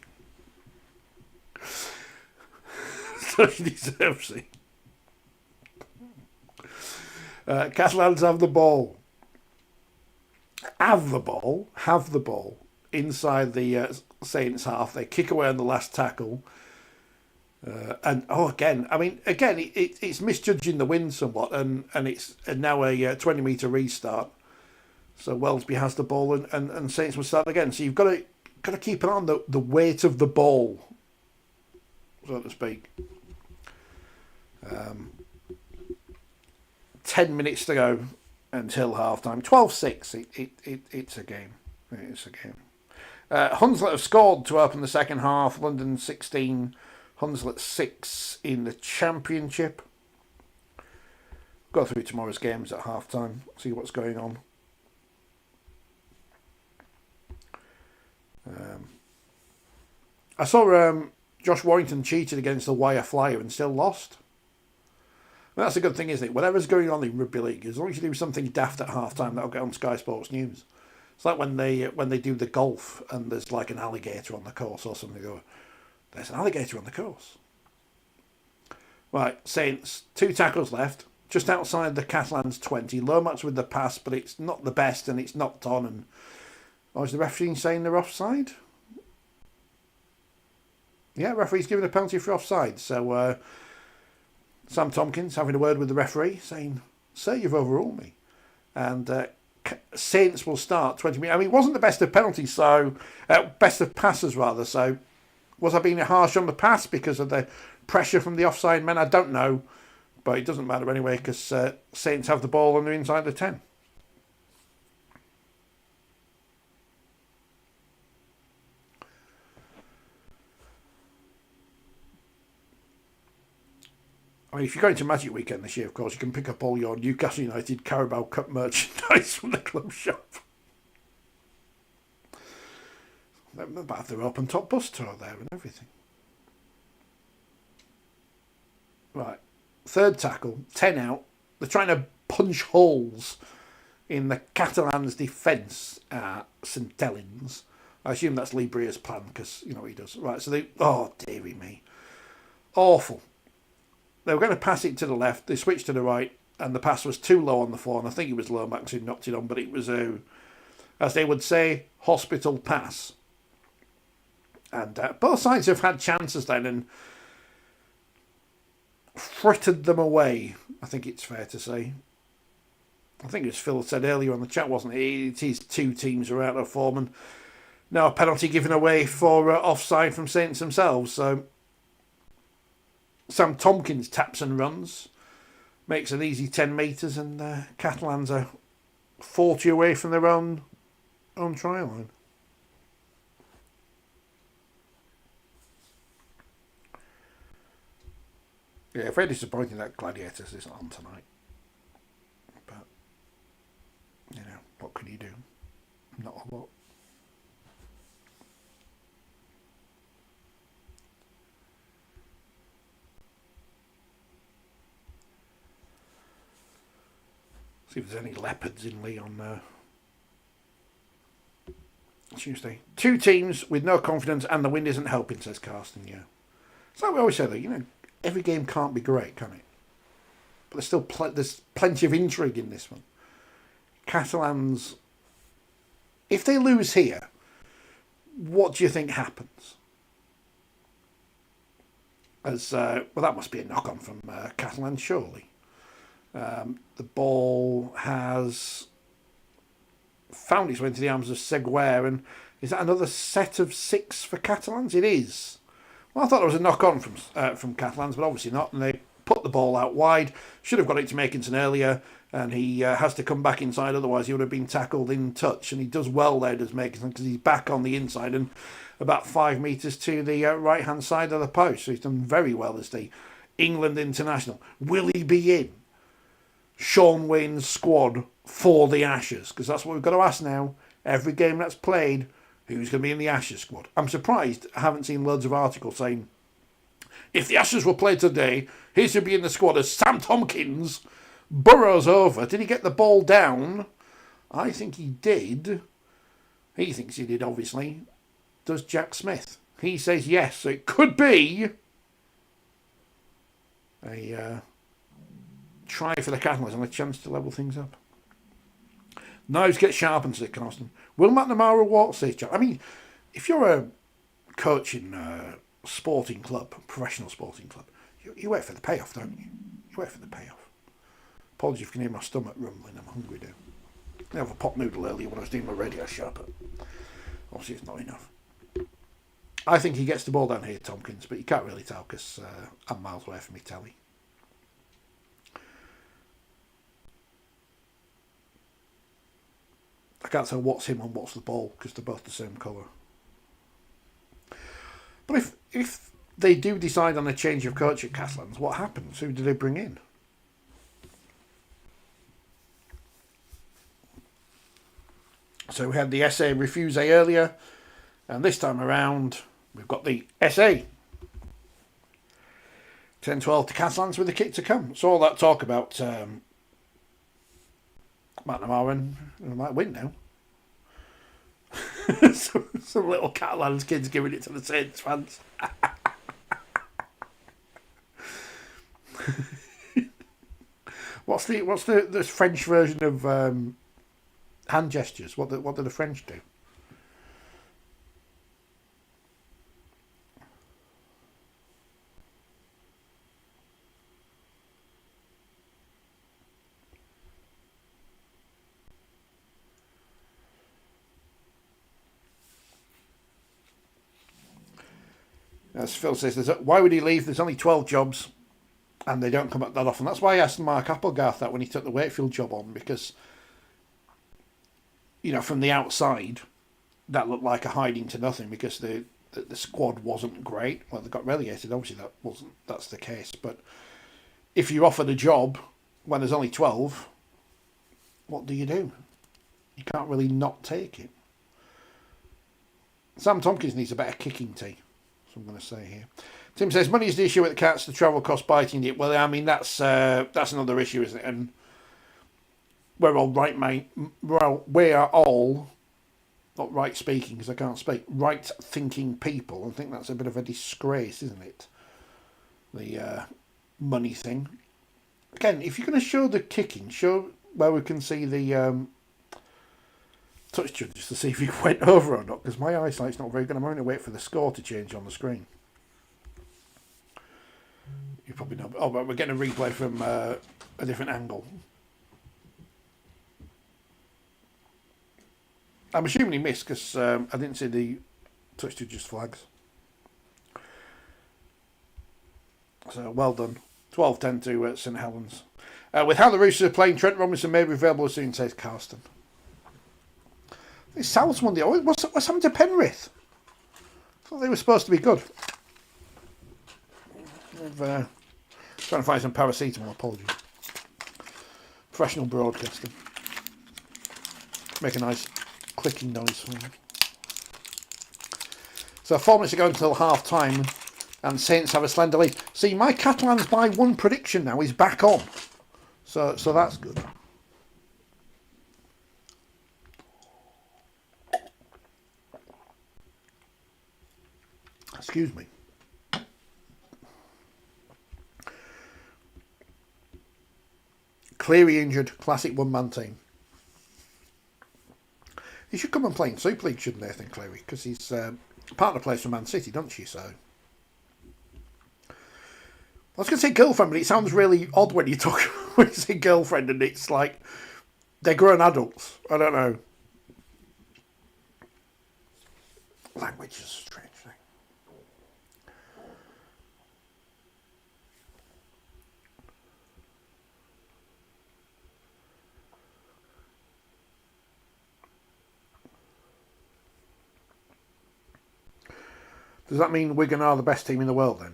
So she deserves it. Catalans have the ball. Have the ball inside the Saints half. They kick away on the last tackle. It's misjudging the wind somewhat, and it's now a 20 metre restart. So Wellesby has the ball, and Saints will start again. So you've got to keep an eye on the weight of the ball, so to speak. 10 minutes to go until half time. 12-6. It's a game. It's a game. Hunslet have scored to open the second half. London 16, Hunslet 6 in the Championship. Go through tomorrow's games at half time. See what's going on. I saw Josh Warrington cheated against the wire flyer and still lost. That's a good thing, isn't it? Whatever's going on in rugby league, as long as you do something daft at half time, that'll get on Sky Sports News. It's like when they do the golf and there's like an alligator on the course or something. They go, there's an alligator on the course. Right, Saints, 2 tackles left, just outside the Catalans 20. Lomax with the pass, but it's not the best and it's knocked on. And is the referee saying they're offside? Yeah, referee's giving a penalty for offside. So Sam Tompkins having a word with the referee, saying, "Sir, you've overruled me." And Saints will start 20 minutes. I mean, it wasn't the best of penalties, so best of passes rather. So was I being harsh on the pass because of the pressure from the offside men? I don't know, but it doesn't matter anyway because Saints have the ball and they're inside the 10. I mean, if you're going to Magic Weekend this year, of course, you can pick up all your Newcastle United Carabao Cup merchandise from the club shop. They might have their open top bus tour there and everything. Right, 3rd tackle, 10 out. They're trying to punch holes in the Catalans' defence at St Helens. I assume that's Lee Breer's plan because you know what he does. Right, so oh dearie me, awful. They were going to pass it to the left. They switched to the right, and the pass was too low on the floor. And I think it was Lomax who knocked it on, but it was as they would say, hospital pass. And both sides have had chances then and frittered them away, I think it's fair to say. I think as Phil said earlier on the chat, wasn't it? It is 2 teams are out of form and now a penalty given away for offside from Saints themselves. So Sam Tompkins taps and runs, makes an easy 10 metres, and Catalans are 40 away from their own try line. Yeah, very disappointing that Gladiators isn't on tonight. But, you know, what can you do? Not a lot. See if there's any leopards in Lee on Tuesday. 2 teams with no confidence and the wind isn't helping, says Carsten. Yeah, it's like we always say though. You know, every game can't be great, can it? But there's still there's plenty of intrigue in this one. Catalans, if they lose here, what do you think happens? As well, that must be a knock on from Catalans, surely. The ball has found its way into the arms of Seguer, and is that another set of 6 for Catalans? It is. Well, I thought there was a knock-on from Catalans, but obviously not, and they put the ball out wide. Should have got it to Makinson earlier, and he has to come back inside, otherwise he would have been tackled in touch, and he does well there, does Makinson, because he's back on the inside and about 5 metres to the right-hand side of the post, so he's done very well as the England international. Will he be in Sean Wayne's squad for the Ashes? Because that's what we've got to ask now. Every game that's played, who's going to be in the Ashes squad? I'm surprised I haven't seen loads of articles saying, if the Ashes were played today, he should be in the squad as Sam Tompkins burrows over. Did he get the ball down? I think he did. He thinks he did, obviously. Does Jack Smith? He says yes. So it could be a try for the Catalans and a chance to level things up. Knives get sharpened, said Carsten. Will McNamara walk, says Jack. I mean, if you're a coach in a sporting club, professional sporting club, you wait for the payoff, don't you? You wait for the payoff. Apologies if you can hear my stomach rumbling. I'm hungry now. I have a pot noodle earlier when I was doing my radio show, but obviously it's not enough. I think he gets the ball down here, Tompkins, but you can't really tell because I'm miles away from my telly. I can't tell what's him and what's the ball because they're both the same colour. But if they do decide on a change of coach at Catalans, what happens? Who do they bring in? So we had the SA Refuse earlier, and this time around we've got the SA. 10-12 to Catalans with the kick to come. So all that talk about McNamara might win now. some little Catalans kids giving it to the Saints fans. What's the French version of hand gestures? What do the French do? As Phil says, why would he leave? There's only 12 jobs and they don't come up that often. That's why I asked Mark Applegarth that when he took the Wakefield job on, because, you know, from the outside, that looked like a hiding to nothing because the squad wasn't great. Well, they got relegated. Obviously, that's the case. But if you're offered a job when there's only 12, what do? You can't really not take it. Sam Tompkins needs a better kicking tee. So I'm going to say here. Tim says money is the issue with the Cats. The travel cost biting it. Well, I mean that's another issue, isn't it? And we're all right, mate. Well, we are all not right speaking because I can't speak. Right thinking people. I think that's a bit of a disgrace, isn't it? The money thing. Again, if you're going to show the kicking, show where we can see the touch just to see if he went over or not, because my eyesight's not very good. I'm going to wait for the score to change on the screen. You probably know. Oh, but we're getting a replay from a different angle. I'm assuming he missed because I didn't see the touch to just flags. So well done. 12-10 to St Helens. With how the Roosters are playing, Trent Robinson may be available soon, says Carsten. South's won the... What's happened to Penrith? I thought they were supposed to be good. I'm trying to find some paracetamol, apologies. Professional broadcasting. Make a nice clicking noise for you. So 4 minutes ago until half time, and Saints have a slender lead. See, my Catalans by one prediction now is back on. So that's good. Excuse me. Cleary injured, classic one-man team. He should come and play in Super League, shouldn't they, I think, Cleary? Because he's partner plays for Man City, doesn't she? So I was going to say girlfriend, but it sounds really odd when you say girlfriend and it's like they're grown adults. I don't know. Language is a strange thing. Does that mean Wigan are the best team in the world then?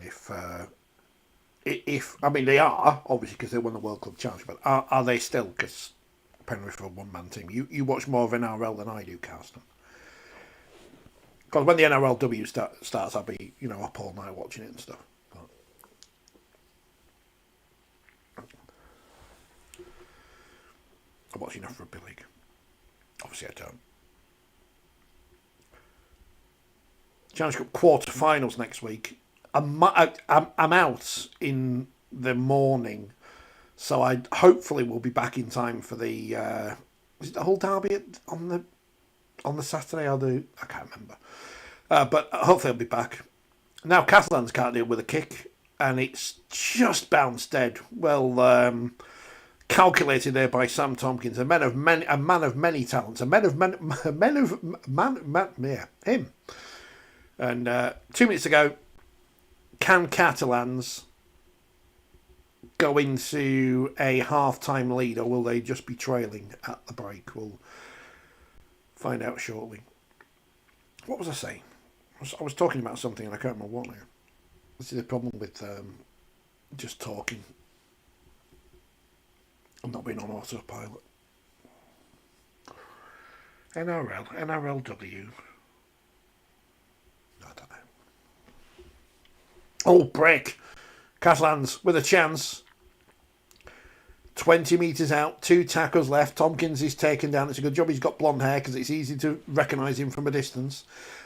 If I mean they are obviously because they won the World Club Challenge, but are they still? Because Penrith are a one-man team. You watch more of NRL than I do, Carsten. Because when the NRLW starts, I'll be up all night watching it and stuff. But I watch enough Rugby League. Obviously, I don't. Challenge Cup quarter-finals next week. I'm out in the morning, so I hopefully will be back in time for the. Was it the whole derby on the Saturday? I can't remember, but hopefully I'll be back. Now Catalans can't deal with a kick, and it's just bounced dead. Well, calculated there by Sam Tompkins, a man of many talents, him. And 2 minutes ago, can Catalans go into a half-time lead, or will they just be trailing at the break? We'll find out shortly. What was I saying? I was talking about something and I can't remember what now. This is the problem with just talking. I'm not being on autopilot. NRLW. I don't know. Oh, break. Catalans with a chance. 20 metres out, 2 tackles left. Tompkins is taken down. It's a good job he's got blonde hair because it's easy to recognise him from a distance.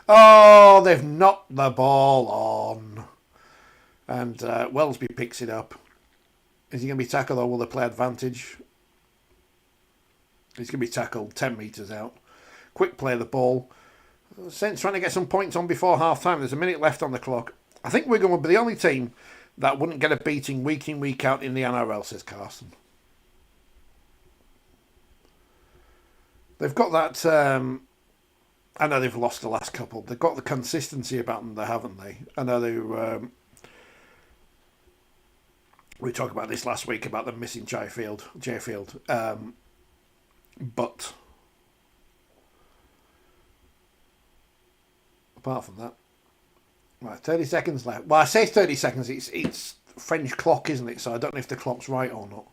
Oh, they've knocked the ball on. And Wellesby picks it up. Is he going to be tackled or will they play advantage? He's going to be tackled 10 metres out. Quick play of the ball. Saints trying to get some points on before half time. There's a minute left on the clock. I think we're going to be the only team that wouldn't get a beating week in, week out in the NRL, says Carson. They've got that... I know they've lost the last couple. They've got the consistency about them, haven't they? I know they... we talked about this last week about them missing J-Field. But... apart from that... Right, 30 seconds left. Well, I say 30 seconds. It's French clock, isn't it? So I don't know if the clock's right or not.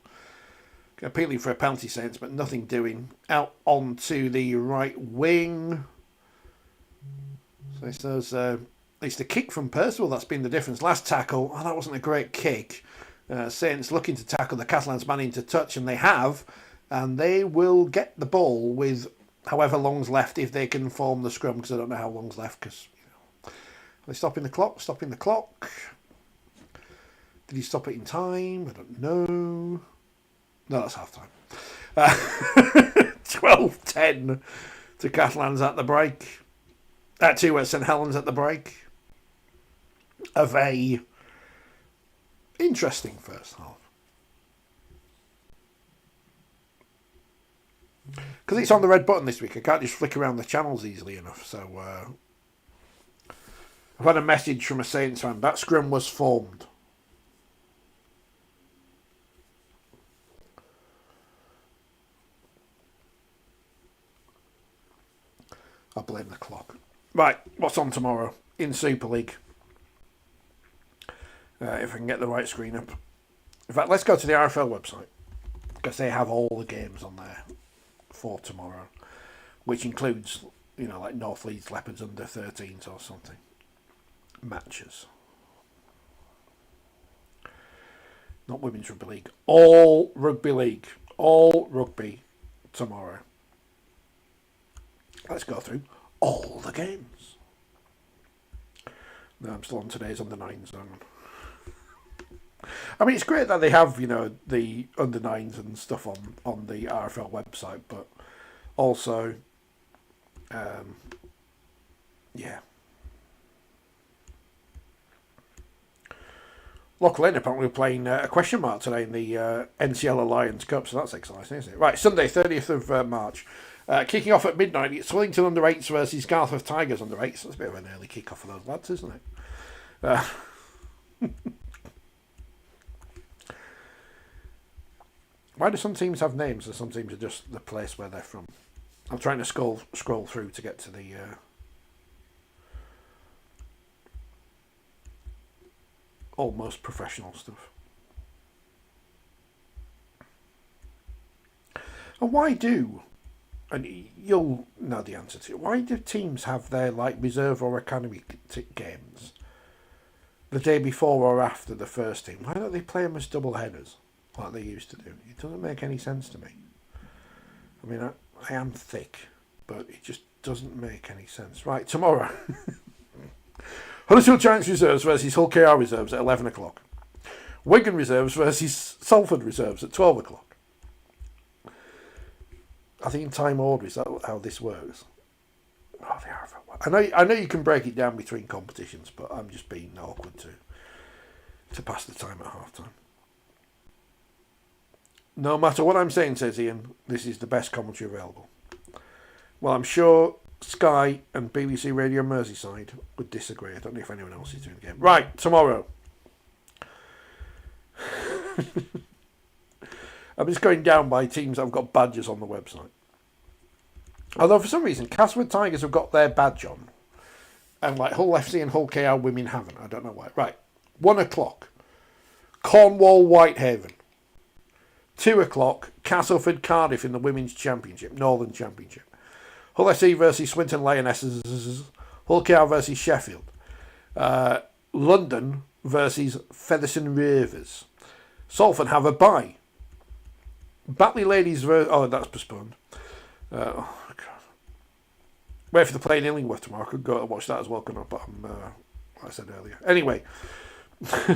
Appealing for a penalty, Saints, but nothing doing. Out onto the right wing. So it's the kick from Percival that's been the difference. Last tackle, that wasn't a great kick. Saints looking to tackle the Catalans man into touch, and they have. And they will get the ball with however long's left if they can form the scrum, because I don't know how long's left. Because they're stopping the clock. Did he stop it in time? I don't know. No, that's half time. 12-10 to Catalans at the break. To St Helens at the break. Of a interesting first half. Because it's on the red button this week, I can't just flick around the channels easily enough. So I've had a message from a Saints fan. That scrum was formed. I blame the clock. Right, what's on tomorrow in Super League? If I can get the right screen up. In fact, let's go to the RFL website, because they have all the games on there for tomorrow, which includes, like North Leeds Leopards under 13s or something. Matches. Not Women's Rugby League. All Rugby League. All Rugby tomorrow. Let's go through all the games. No, I'm still on today's under 9s. I mean, it's great that they have, the under 9s and stuff on the RFL website, but also, yeah. Loch Lane apparently are playing a question mark today in the NCL Alliance Cup, so that's exciting, isn't it? Right, Sunday, 30th of March. Kicking off at midnight, it's Swillington under 8s versus Garforth Tigers under 8s. That's a bit of an early kick off for those lads, isn't it? Why do some teams have names and some teams are just the place where they're from? I'm trying to scroll through to get to the... almost professional stuff. And why do... and you'll know the answer to it. Why do teams have their reserve or academy games the day before or after the first team? Why don't they play them as double headers like they used to do? It doesn't make any sense to me. I mean, I am thick, but it just doesn't make any sense. Right, tomorrow. Huddersfield Giants reserves versus Hull KR reserves at 11 o'clock. Wigan reserves versus Salford reserves at 12 o'clock. I think in time order, is that how this works? Oh, they are. I know you can break it down between competitions, but I'm just being awkward to pass the time at half time. No matter what I'm saying, says Ian, this is the best commentary available. Well, I'm sure Sky and BBC Radio Merseyside would disagree. I don't know if anyone else is doing the game. Right, tomorrow. I'm just going down by teams that have got badges on the website. Although for some reason, Castleford Tigers have got their badge on. And Hull FC and Hull KR women haven't. I don't know why. Right, 1 o'clock. Cornwall Whitehaven. 2 o'clock. Castleford Cardiff in the Women's Championship. Northern Championship. Hull FC versus Swinton Lionesses. Hull KR versus Sheffield. London versus Featherstone Ravers. Salford have a bye. Batley Ladies that's postponed. God. Wait for the play in Illingworth tomorrow. I could go to watch that as well, couldn't I? But like I said earlier. Anyway,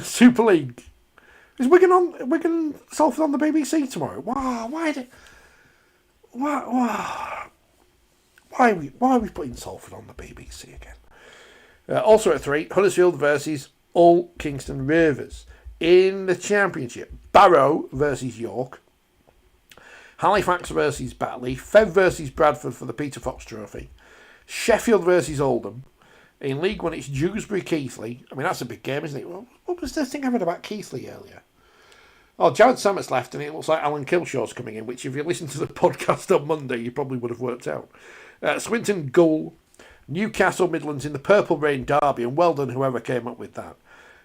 Super League. Is Wigan Salford on the BBC tomorrow? Wow, why are we putting Salford on the BBC again? Also at 3, Huddersfield versus Hull Kingston Rovers. In the Championship, Barrow versus York, Halifax versus Batley, Fev versus Bradford for the Peter Fox Trophy, Sheffield versus Oldham. In League One, it's Dewsbury Keighley. I mean, that's a big game, isn't it? Well, what was the thing I read about Keighley earlier? Oh, Jared Sammett's left, and it looks like Alan Kilshaw's coming in, which if you listened to the podcast on Monday, you probably would have worked out. Swinton Gull, Newcastle Midlands in the Purple Rain Derby, and well done whoever came up with that.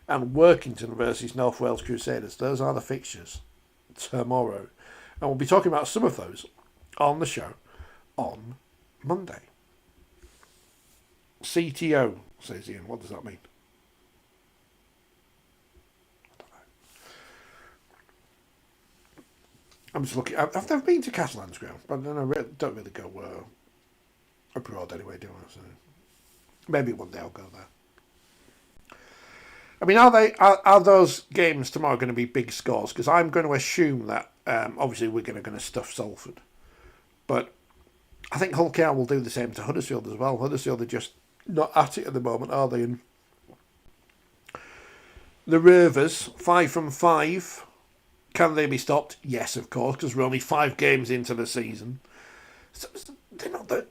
And Workington versus North Wales Crusaders. Those are the fixtures tomorrow. And we'll be talking about some of those on the show on Monday. CTO, says Ian. What does that mean? I don't know. I'm just looking. I've never been to Catalans ground, but I don't really go abroad anyway, do I? So maybe one day I'll go there. I mean, are those games tomorrow going to be big scores? Because I'm going to assume that obviously we're going to stuff Salford, but I think Hull KR will do the same to Huddersfield as well. Huddersfield are just not at it at the moment, are they? And the Rovers, 5 from 5. Can they be stopped? Yes, of course, because we're only 5 games into the season. So they're not the.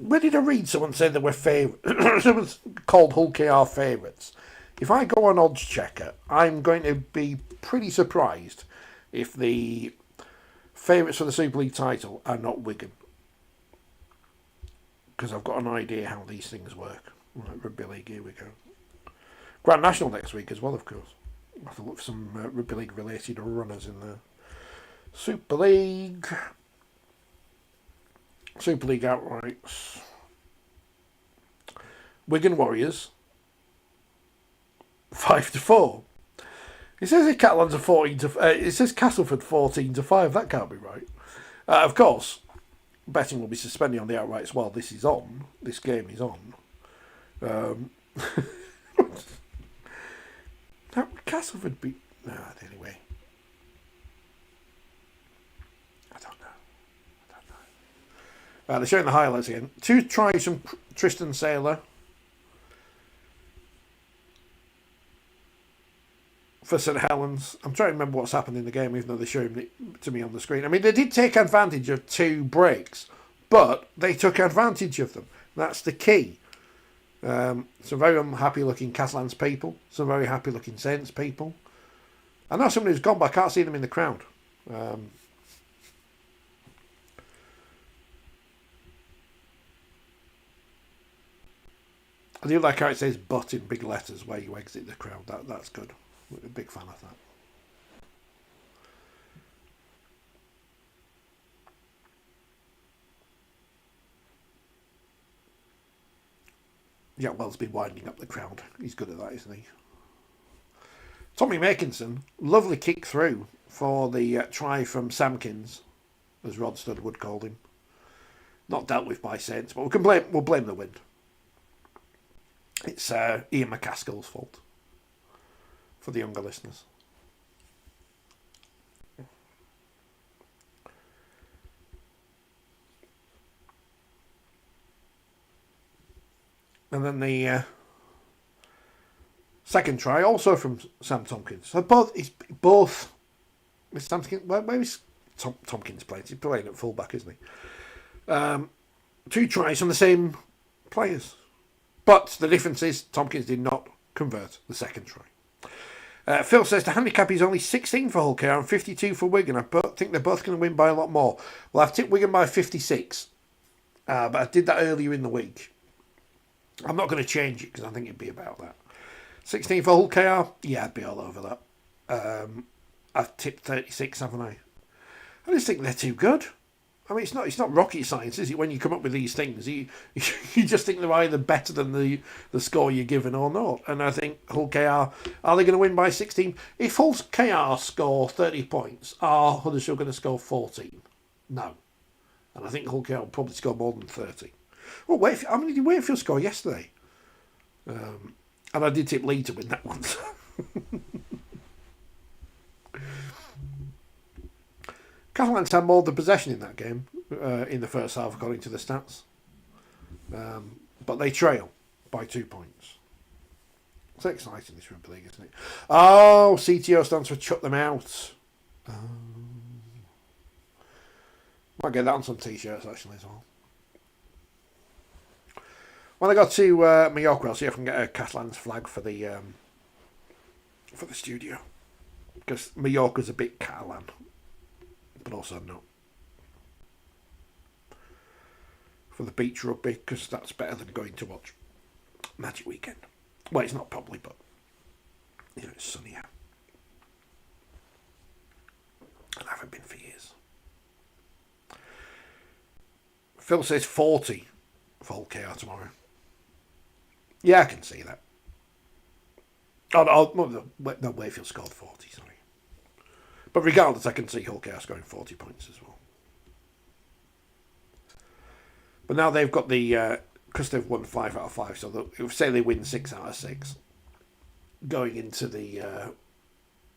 Where did I read someone say they were favourites? Someone's called Hull KR favourites. If I go on Odds Checker, I'm going to be pretty surprised if the favourites for the Super League title are not Wigan. Because I've got an idea how these things work. Right, Rugby League, here we go. Grand National next week as well, of course. I'll have to look for some Rugby League related runners in there. Super League outrights. Wigan Warriors. 5-4. It says the Catalans are 14 to. It says Castleford 14-5. That can't be right. Of course, betting will be suspended on the outrights while this is on. This game is on. Castleford beat. No, anyway. I don't know. They're showing the highlights again. 2 tries from Tristan Saylor for St Helens. I'm trying to remember what's happened in the game, even though they're showing it to me on the screen. I mean, they did take advantage of 2 breaks, but they took advantage of them. That's the key. Some very unhappy-looking Catalans people, some very happy-looking Saints people. I know somebody who's gone, but I can't see them in the crowd. I do like how it says "but" in big letters where you exit the crowd. That's good. I'm a big fan of that. Yeah, Well's been winding up the crowd. He's good at that, isn't he? Tommy Makinson, lovely kick through for the try from Samkins, as Rod Studwood called him. Not dealt with by Saints, but we'll blame the wind. It's Ian McCaskill's fault, for the younger listeners. And then the second try, also from Sam Tompkins. So both. Miss Tompkins. Where is Tompkins playing? He's playing at fullback, isn't he? 2 tries from the same players, but the difference is Tompkins did not convert the second try. Phil says the handicap is only 16 for Hull KR and 52 for Wigan. I think they're both going to win by a lot more. Well, I've tipped Wigan by 56, but I did that earlier in the week. I'm not going to change it because I think it'd be about that. 16 for Hull KR? Yeah, I'd be all over that. I've tipped 36, haven't I? I just think they're too good. I mean, it's not rocket science, is it? When you come up with these things, you just think they're either better than the score you're given or not. And I think Hull KR, are they going to win by 16? If Hull KR score 30 points, are Huddersfield going to score 14? No. And I think Hull KR will probably score more than 30. Well, how many did Wakefield score yesterday? And I did tip Leeds to win that one. Catalans had more of the possession in that game in the first half, according to the stats. But they trail by 2 points. It's exciting, this Rugby League, isn't it? Oh, CTO stands for Chuck Them Out. Might get that on some t-shirts, actually, as well. When I got to Mallorca, I'll see if I can get a Catalans flag for the studio. Because Mallorca's a bit Catalan. But also not. For the beach rugby, because that's better than going to watch Magic Weekend. Well, it's not probably, but it's sunny out. And I haven't been for years. Phil says 40 for Hull KR tomorrow. Yeah, I can see that. No, Wakefield scored 40, sorry. But regardless, I can see Hull KR scoring 40 points as well. But now they've got because they've won 5 out of 5, so say they win 6 out of 6, going into the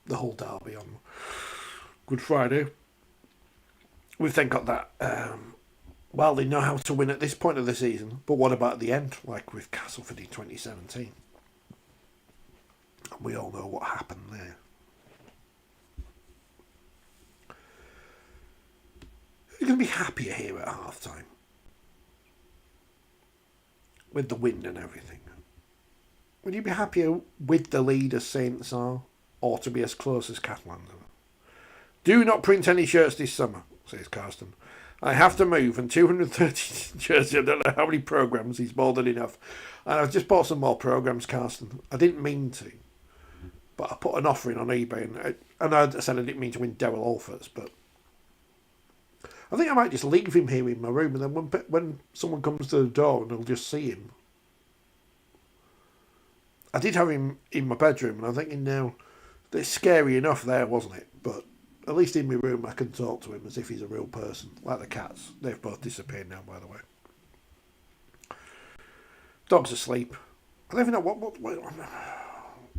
Hull derby on Good Friday. We've then got that, they know how to win at this point of the season, but what about the end, like with Castleford in 2017? And we all know what happened there. You're going to be happier here at half time with the wind and everything. Would you be happier with the lead as Saints are, or to be as close as Catalans are? Do not print any shirts this summer, says Carsten. I have to move, and 230 shirts, I don't know how many programmes, is more than enough. And I've just bought some more programmes, Carsten. I didn't mean to, but I put an offer in on eBay, and I said I didn't mean to win Daryl Alfords, but I think I might just leave him here in my room, and then when someone comes to the door, and they'll just see him. I did have him in my bedroom, and I'm thinking now, it's scary enough there, wasn't it? But at least in my room, I can talk to him as if he's a real person, like the cats. They've both disappeared now, by the way. Dog's asleep. I don't even know what. Well,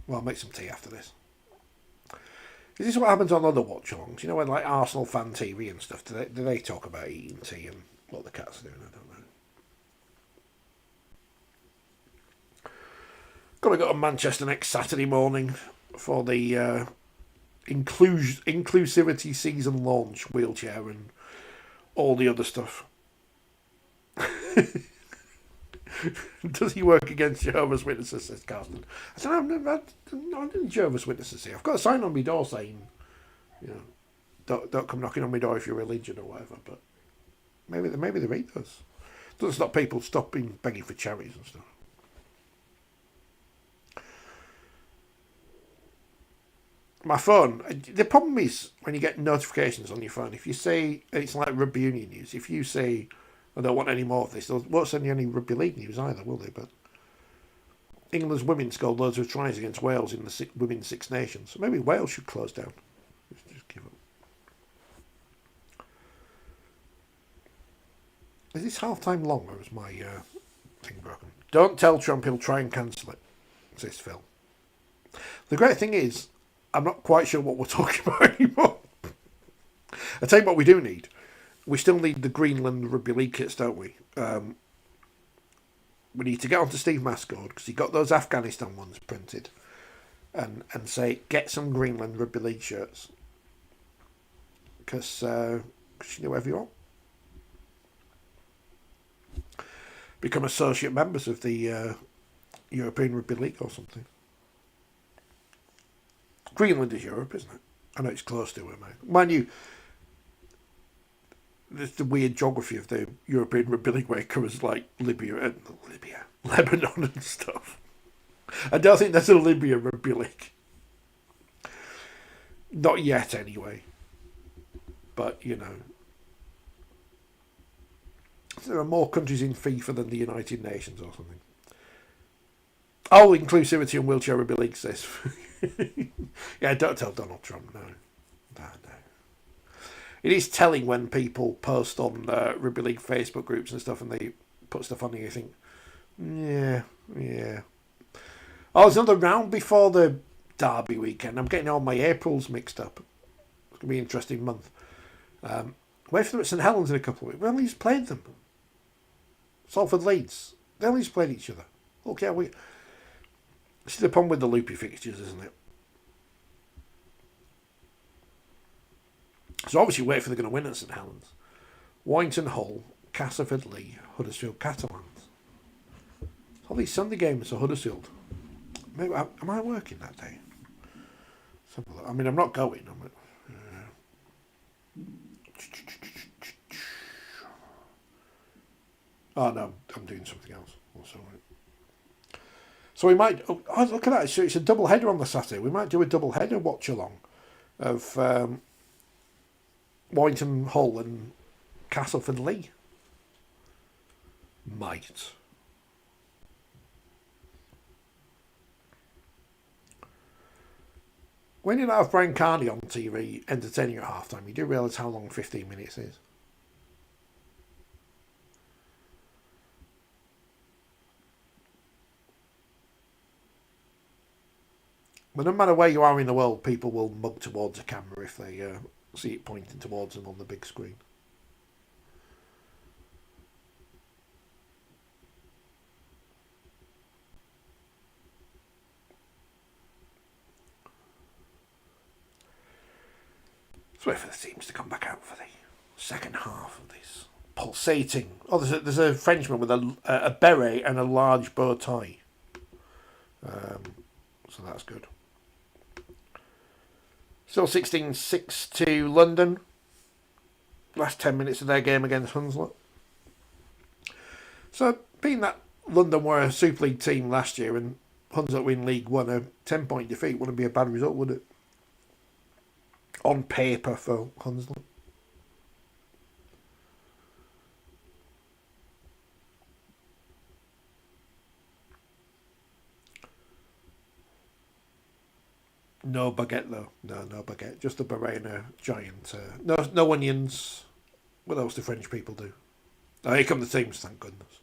I'll make some tea after this. Is this what happens on other watch-alongs? You know, when like Arsenal fan TV and stuff, do they talk about eating tea and what the cats are doing? I don't know. Got to go to Manchester next Saturday morning for the inclusivity season launch, wheelchair and all the other stuff. Does he work against Jehovah's Witnesses, says Carsten. I said, I didn't Jehovah's Witnesses say. I've got a sign on my door saying, don't come knocking on my door if you're religion or whatever, but maybe they read those. Doesn't stop people begging for charities and stuff. My phone, the problem is when you get notifications on your phone, if you say, it's like Rugby Union news, if you say, I don't want any more of this, they won't send you any Rugby League news either, will they? But England's women scored loads of tries against Wales in the Women's Six Nations. So maybe Wales should close down. Just give up. Is this half-time long, or is my thing broken? Don't tell Trump he'll try and cancel it, says Phil. The great thing is, I'm not quite sure what we're talking about anymore. I'll tell you what we do need. We still need the Greenland Rugby League kits, don't we? We need to get on to Steve Mascord, because he got those Afghanistan ones printed, and say, get some Greenland Rugby League shirts. Because you know everyone. Become associate members of the European Rugby League or something. Greenland is Europe, isn't it? I know it's close to it, mate. Mind you, there's the weird geography of the European Rugby League where it covers like Lebanon and stuff. I don't think there's a Libya Rugby League. Not yet, anyway. But, There are more countries in FIFA than the United Nations or something. Oh, inclusivity and wheelchair rugby league says. Yeah, don't tell Donald Trump, no. No. It is telling when people post on rugby league Facebook groups and stuff and they put stuff on and you think, yeah. Oh, there's another round before the Derby weekend. I'm getting all my Aprils mixed up. It's going to be an interesting month. Wait for them at St Helens in a couple of weeks. We only just played them. Salford Leeds. They only just played each other. Okay, this is the problem with the loopy fixtures, isn't it? So obviously wait for they're going to win at St Helens. Warrington Hull, Castleford Lee, Huddersfield Catalans. All these Sunday games are Huddersfield. Maybe, am I working that day? I mean, I'm not going. Oh no, I'm doing something else. Also, so we might. Oh, look at that! So it's a double header on the Saturday. We might do a double header watch along of Warrington Hull and Castleford Lee. Might. When you don't have Brian Carney on TV entertaining you at half time, you do realise how long 15 minutes is. But no matter where you are in the world, people will mug towards a camera if they see it pointing towards them on the big screen. Let's wait for the teams to come back out for the second half of this pulsating. Oh, there's a Frenchman with a beret and a large bow tie. So that's good. Still 16-6 to London. Last 10 minutes of their game against Hunslet. So, being that London were a Super League team last year and Hunslet win League One, a 10-point defeat wouldn't be a bad result, would it? On paper for Hunslet. No baguette though. No baguette. Just a beret and a giant. No onions. What else do French people do? Oh, here come the teams, thank goodness.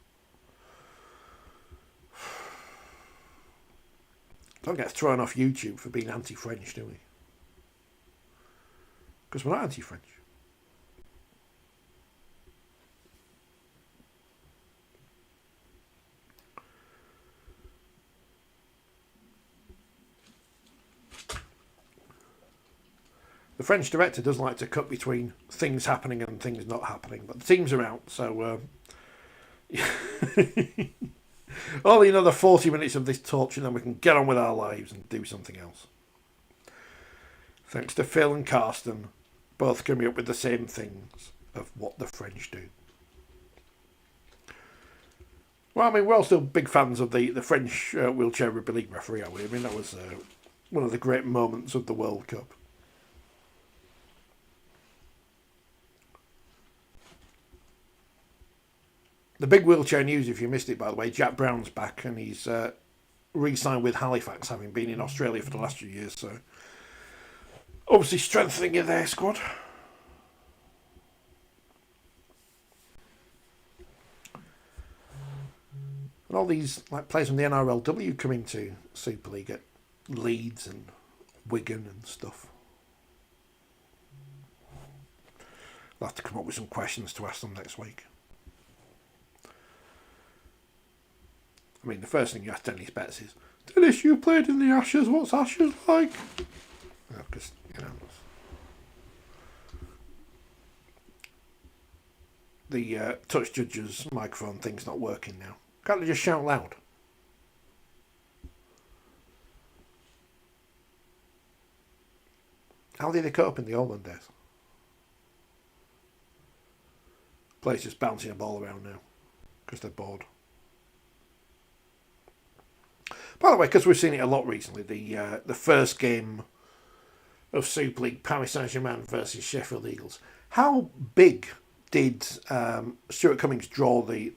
Don't get thrown off YouTube for being anti-French, do we? Because we're not anti-French. The French director does like to cut between things happening and things not happening, but the teams are out, so only another 40 minutes of this torture, and then we can get on with our lives and do something else. Thanks to Phil and Karsten, both coming up with the same things of what the French do. Well, I mean, we're all still big fans of the French wheelchair rugby league referee, are we? I mean, that was one of the great moments of the World Cup. The big wheelchair news, if you missed it, by the way, Jack Brown's back and he's re-signed with Halifax, having been in Australia for the last few years. So, obviously strengthening their squad. And all these players from the NRLW come into Super League at Leeds and Wigan and stuff. I'll have to come up with some questions to ask them next week. I mean, the first thing you ask Dennis Betts is, Dennis, you played in the Ashes, what's Ashes like? Because, the touch judge's microphone thing's not working now. Can't they just shout loud? How did they cut up in the olden days? Players just bouncing a ball around now because they're bored. By the way, because we've seen it a lot recently, the first game of Super League, Paris Saint-Germain versus Sheffield Eagles. How big did Stuart Cummings draw the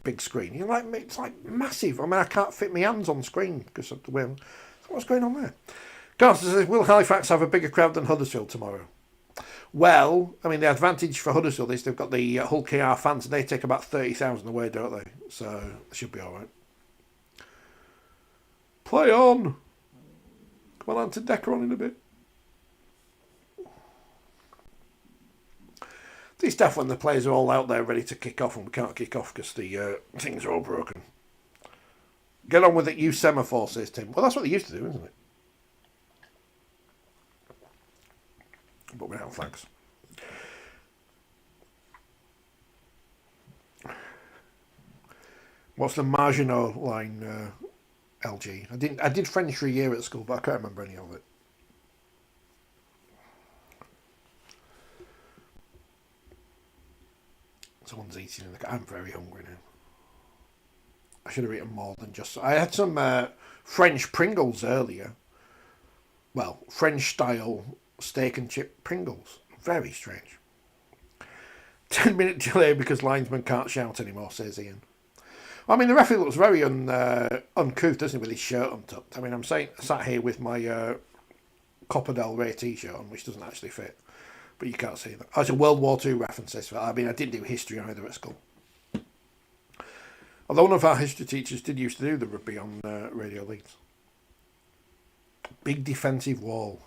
big screen. You're like, it's like massive. I mean, I can't fit my hands on screen because of the way. What's going on there? Garza says, will Halifax have a bigger crowd than Huddersfield tomorrow? Well, I mean, the advantage for Huddersfield is they've got the Hull KR fans, and they take about 30,000 away, don't they? So it should be all right. Play on. Come on, Anton Decker on in a bit. It's tough when the players are all out there ready to kick off and we can't kick off because the things are all broken. Get on with it, use semaphore, says Tim. Well, that's what they used to do, isn't it? But without flags. What's the Maginot line, LG? I did French for a year at school, but I can't remember any of it. Someone's eating in the car. I'm very hungry now. I should have eaten more than just... I had some French Pringles earlier. Well, French-style steak and chip Pringles. Very strange. 10-minute delay because linesman can't shout anymore, says Ian. I mean, the referee looks very uncouth, doesn't he, with his shirt untucked. I mean, I'm sat here with my Copa del Rey t-shirt on, which doesn't actually fit. But you can't see that. Oh, it's a World War II reference, this. I mean, I didn't do history either at school. Although one of our history teachers did used to do the rugby on Radio Leeds. Big defensive wall.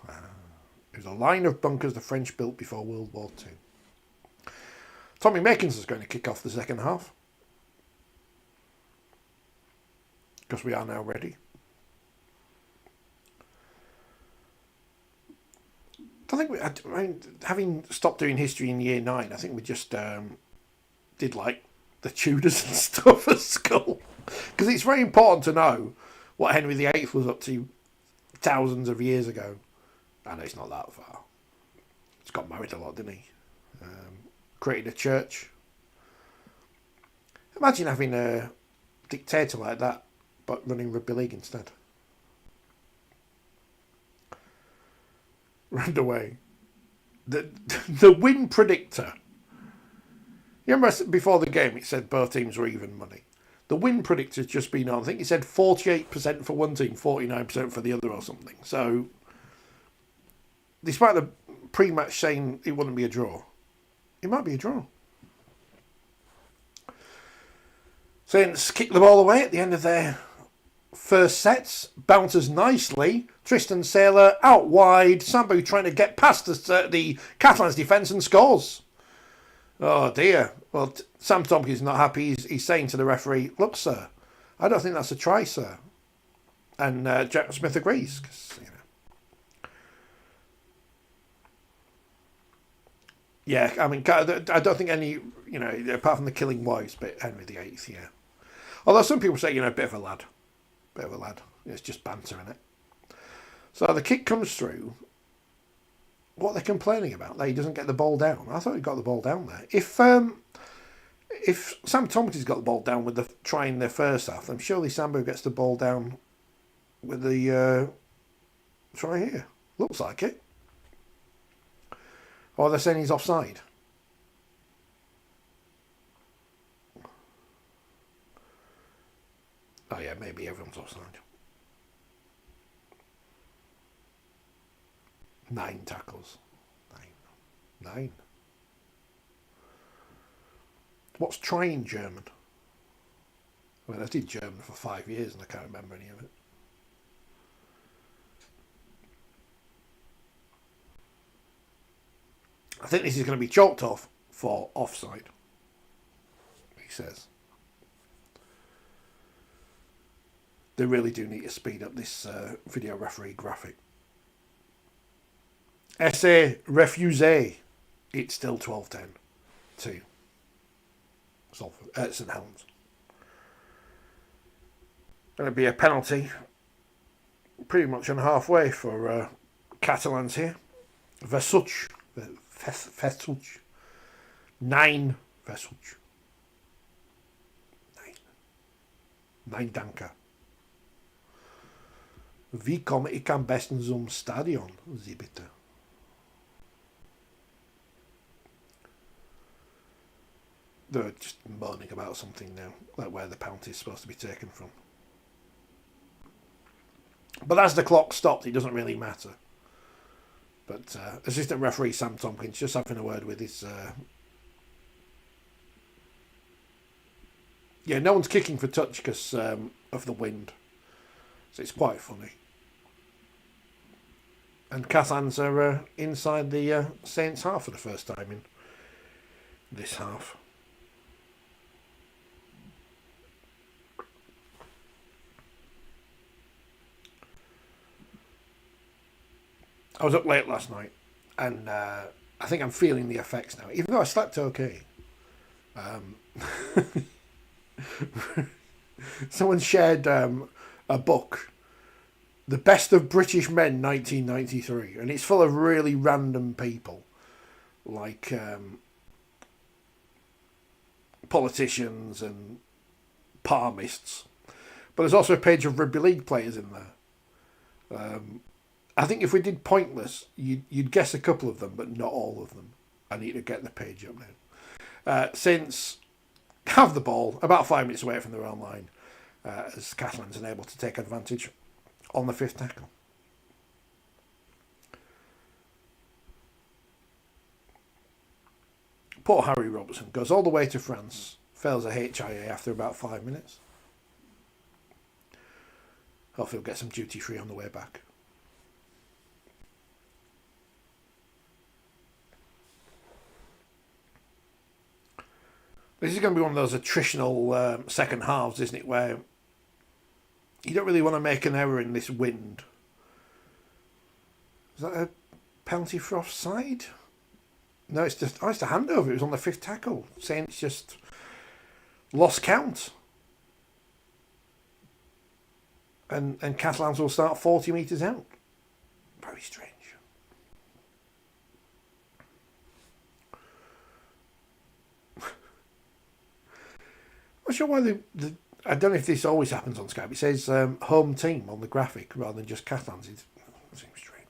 It was a line of bunkers the French built before World War II. Tommy Makins is going to kick off the second half. Because we are now ready. I think having stopped doing history in year 9, I think we just did like the Tudors and stuff at school. Because it's very important to know what Henry VIII was up to thousands of years ago. I know it's not that far. He's got married a lot, didn't he? Created a church. Imagine having a dictator like that, but running rugby league instead. Round away. The win predictor. You remember before the game it said both teams were even money. The win predictor's just been on. I think it said 48% for one team, 49% for the other or something. So, despite the pre-match saying it wouldn't be a draw, it might be a draw. Saints kick the ball away at the end of their first sets, bounces nicely. Tristan Saylor out wide. Sambu trying to get past the Catalans defence and scores. Oh dear. Well, Sam Tompkins is not happy. He's saying to the referee, look, sir, I don't think that's a try, sir. And Jack Smith agrees. 'Cause, yeah, I mean, I don't think any, apart from the killing wives bit, Henry VIII, yeah. Although some people say, a bit of a lad. Bit of a lad. It's just banter, innit? So the kick comes through. What are they complaining about? That he doesn't get the ball down. I thought he got the ball down there. If Sam Tompkins got the ball down with the try in the first half, then surely Sambu gets the ball down with the try here. Looks like it. Or they're saying he's offside. Oh yeah, maybe everyone's offside. 9 tackles. 9. What's try in German? I mean, I did German for 5 years and I can't remember any of it. I think this is going to be chalked off for offside, he says. They really do need to speed up this video referee graphic. Essay refusé. It's still 12-10 to St Helens. Going to be a penalty pretty much on halfway for Catalans here. Vesuch. 9 Vesuch. 9 danke. Wie komme ich am besten zum Stadion? Sie bitte. They're just moaning about something now, like where the penalty is supposed to be taken from. But as the clock stopped, it doesn't really matter. But assistant referee Sam Tompkins just having a word with his... Yeah, no one's kicking for touch because of the wind. So it's quite funny. And Catalans are inside the Saints half for the first time in this half. I was up late last night, and I think I'm feeling the effects now, even though I slept okay. Someone shared a book, The Best of British Men 1993, and it's full of really random people, like politicians and palmists. But there's also a page of rugby league players in there. I think if we did pointless, you'd guess a couple of them, but not all of them. I need to get the page up now. Saints have the ball about 5 minutes away from their own line, as Catalans are able to take advantage on the fifth tackle. Poor Harry Robertson goes all the way to France, fails a HIA after about 5 minutes. Hopefully he'll get some duty free on the way back. This is going to be one of those attritional second halves, isn't it, where you don't really want to make an error in this wind. Is that a penalty for offside? No, it's just... Oh, it's a handover. It was on the fifth tackle. Saints just lost count. And Catalans will start 40 metres out. Very strange. I'm not sure why I don't know if this always happens on Skype. It says home team on the graphic rather than just Catalans. It seems strange.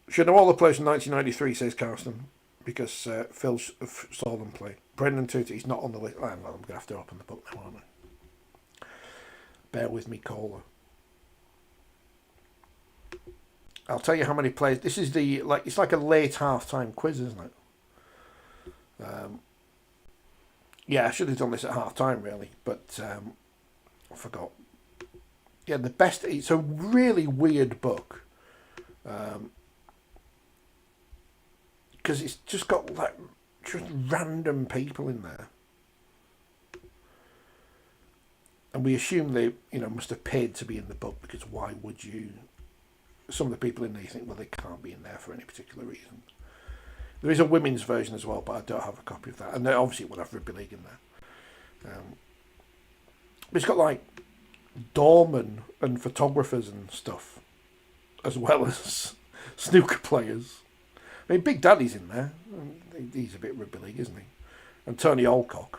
Should know all the players from 1993, says Carsten, because Phil saw them play. Brendan Tutti's not on the list. I'm going to have to open the book now, aren't I? Bear with me, caller. I'll tell you how many players. This is it's like a late half-time quiz, isn't it? Yeah, I should have done this at half-time, really, but I forgot. Yeah, the best... It's a really weird book. Because it's just got, just random people in there. And we assume they, must have paid to be in the book, because why would you... Some of the people in there, you think, well, they can't be in there for any particular reason. There is a women's version as well, but I don't have a copy of that. And obviously it would have Rugby League in there. But it's got doormen and photographers and stuff, as well as snooker players. I mean, Big Daddy's in there. He's a bit Rugby League, isn't he? And Tony Alcock.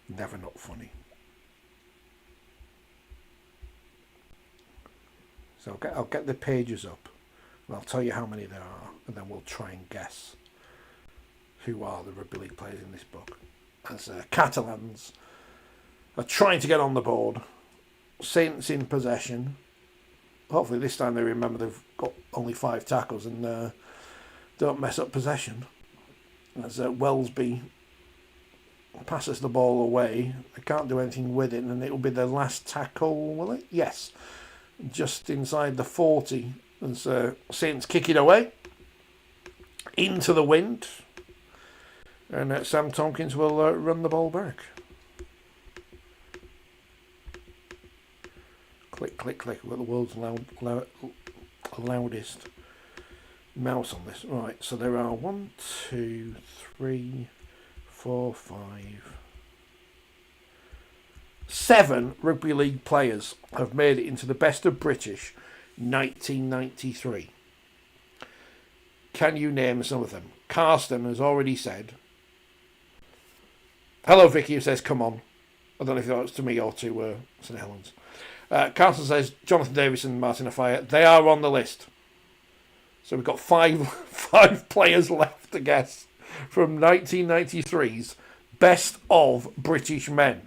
Never not funny. So I'll get the pages up, and I'll tell you how many there are, and then we'll try and guess who are the Rugby League players in this book. As Catalans are trying to get on the board. Saints in possession. Hopefully this time they remember they've got only 5 tackles and don't mess up possession. As Wellesby passes the ball away. They can't do anything with it, and it'll be their last tackle, will it? Yes. Just inside the 40. As Saints kick it away into the wind. And Sam Tompkins will run the ball back. Click, click, click. We've got the world's loudest mouse on this. Right, so there are 1, 2, 3, 4, 5, 7 Rugby League players have made it into the Best of British 1993. Can you name some of them? Carsten has already said. Hello, Vicky, who says, come on. I don't know if that was to me or to St Helens. Carsten says, Jonathan Davis and Martin Afire, they are on the list. So we've got five players left to guess from 1993's Best of British Men.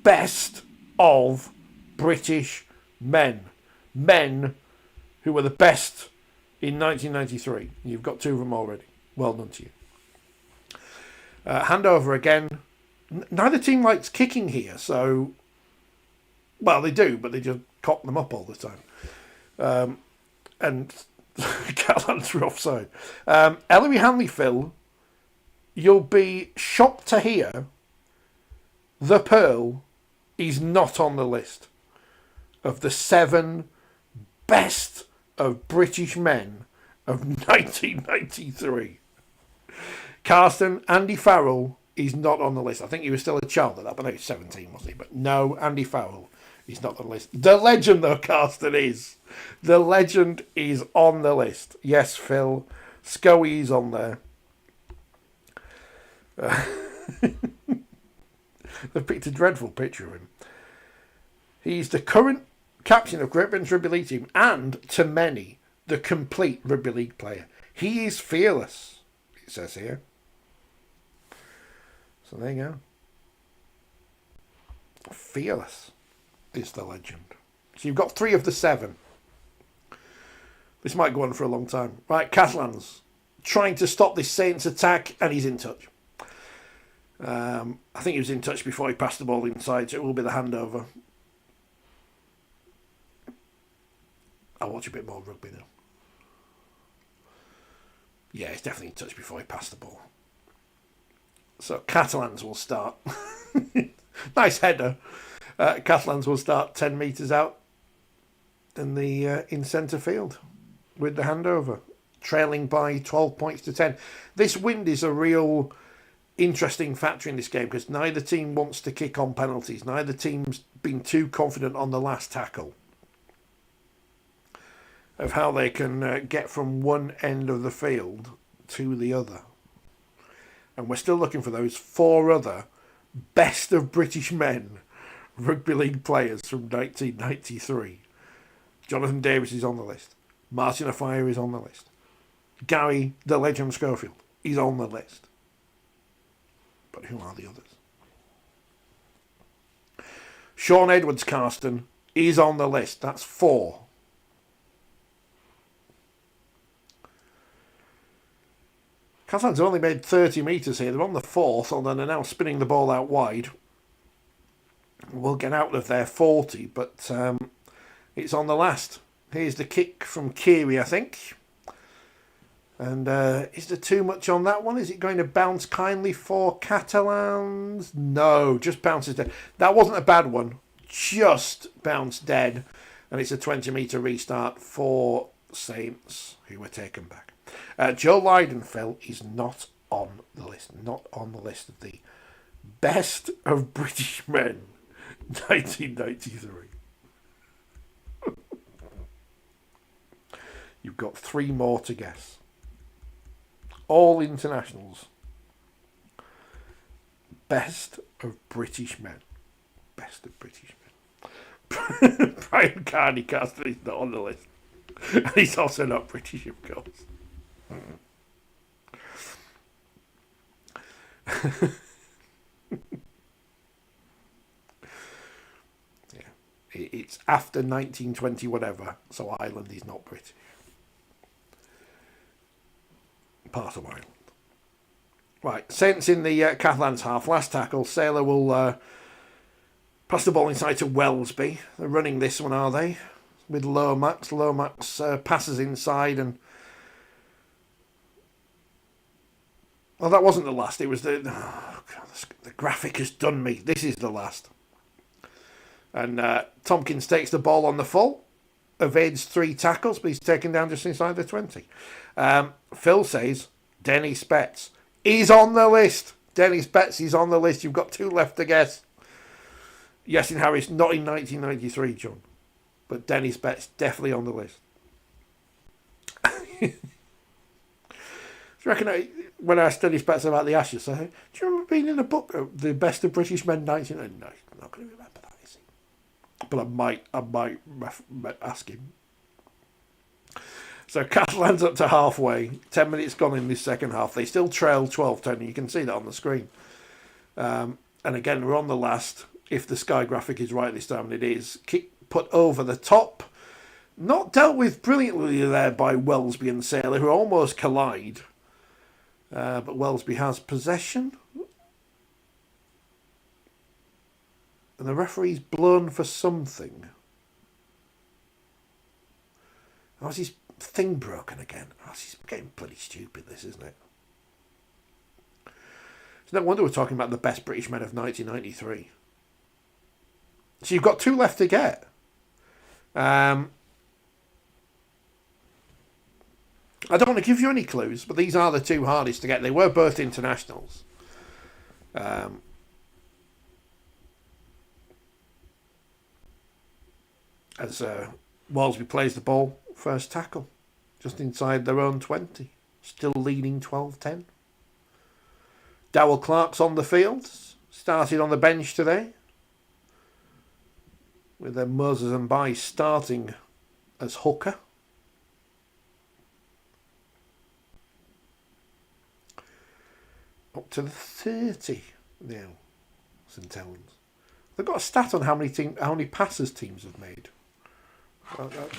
Best of British Men. Men who were the best in 1993. You've got two of them already. Well done to you. Handover again. Neither team likes kicking here, so... Well, they do, but they just cock them up all the time. And Catalans are offside. Ellery Hanley, Phil, you'll be shocked to hear the Pearl is not on the list of the 7 best of British men of 1993. Carsten, Andy Farrell is not on the list. I think he was still a child at that, but no, he's 17, wasn't he? But no, Andy Farrell is not on the list. The legend, though, Carsten is. The legend is on the list. Yes, Phil. Scoey's on there. They've picked a dreadful picture of him. He's the current captain of Great Britain's rugby league team and, to many, the complete rugby league player. He is fearless, it says here. So there you go. Fearless is the legend. So you've got 3 of the 7. This might go on for a long time. Right, Catalans trying to stop this Saints attack, and he's in touch. I think he was in touch before he passed the ball inside, so it will be the handover. I'll watch a bit more rugby now. Yeah, he's definitely in touch before he passed the ball. So Catalans will start. Nice header. Catalans will start 10 metres out in centre field with the handover, trailing by 12 points to 10. This wind is a real interesting factor in this game because neither team wants to kick on penalties. Neither team's been too confident on the last tackle of how they can get from one end of the field to the other. And we're still looking for those 4 other best of British men rugby league players from 1993. Jonathan Davis is on the list. Martin Offiah is on the list. Gary, the legend Schofield, is on the list. But who are the others? Sean Edwards Carsten is on the list. That's 4. Catalans only made 30 metres here. They're on the 4th, although they're now spinning the ball out wide. We'll get out of their 40, but it's on the last. Here's the kick from Keary, I think. And is there too much on that one? Is it going to bounce kindly for Catalans? No, just bounces dead. That wasn't a bad one. Just bounced dead. And it's a 20-metre restart for Saints, who were taken back. Joe Leidenfeld is not on the list. Not on the list of the best of British men, 1993. You've got 3 more to guess. All internationals. Best of British men. Best of British men. Brian Carney Carsten is not on the list. And he's also not British, of course. Yeah, it's after 1920 whatever, so Ireland is not British. Part of Ireland. Right, Saints in the Catalans half. Last tackle. Sailor will pass the ball inside to Wellesby. They're running this one, are they? With Lomax. Lomax passes inside and... Well, that wasn't the last. It was the... Oh, God, the graphic has done me. This is the last. And Tompkins takes the ball on the full. Evades 3 tackles, but he's taken down just inside the 20. Phil says Denny Spetz is on the list. Denny Spetz is on the list. You've got 2 left to guess. Yes, in Harris, not in 1993, John. But Denny Spetz definitely on the list. Do you reckon when I studied Spetz about the Ashes, I say, do you remember being in a book, The Best of British Men 1990? No, I'm not going to remember that, is he? But I might ask him. So Catalans up to halfway. 10 minutes gone in this second half. They still trail 12-10. You can see that on the screen. And again, we're on the last. If the Sky graphic is right this time, and it is. Kick put over the top. Not dealt with brilliantly there by Welsby and Saylor, who almost collide. But Welsby has possession. And the referee's blown for something. Oh, is his thing broken again? Oh, this is getting bloody stupid, this, isn't it? It's no wonder we're talking about the best British men of 1993. So you've got 2 left to get. I don't want to give you any clues, but these are the 2 hardest to get. They were both internationals. As Welsby plays the ball, first tackle, just inside their own 20. Still leading 12-10. Dowell Clark's on the field. Started on the bench today. With Moses and Bai starting as hooker. Up to the 30 now, St Helens. They've got a stat on how many passes teams have made.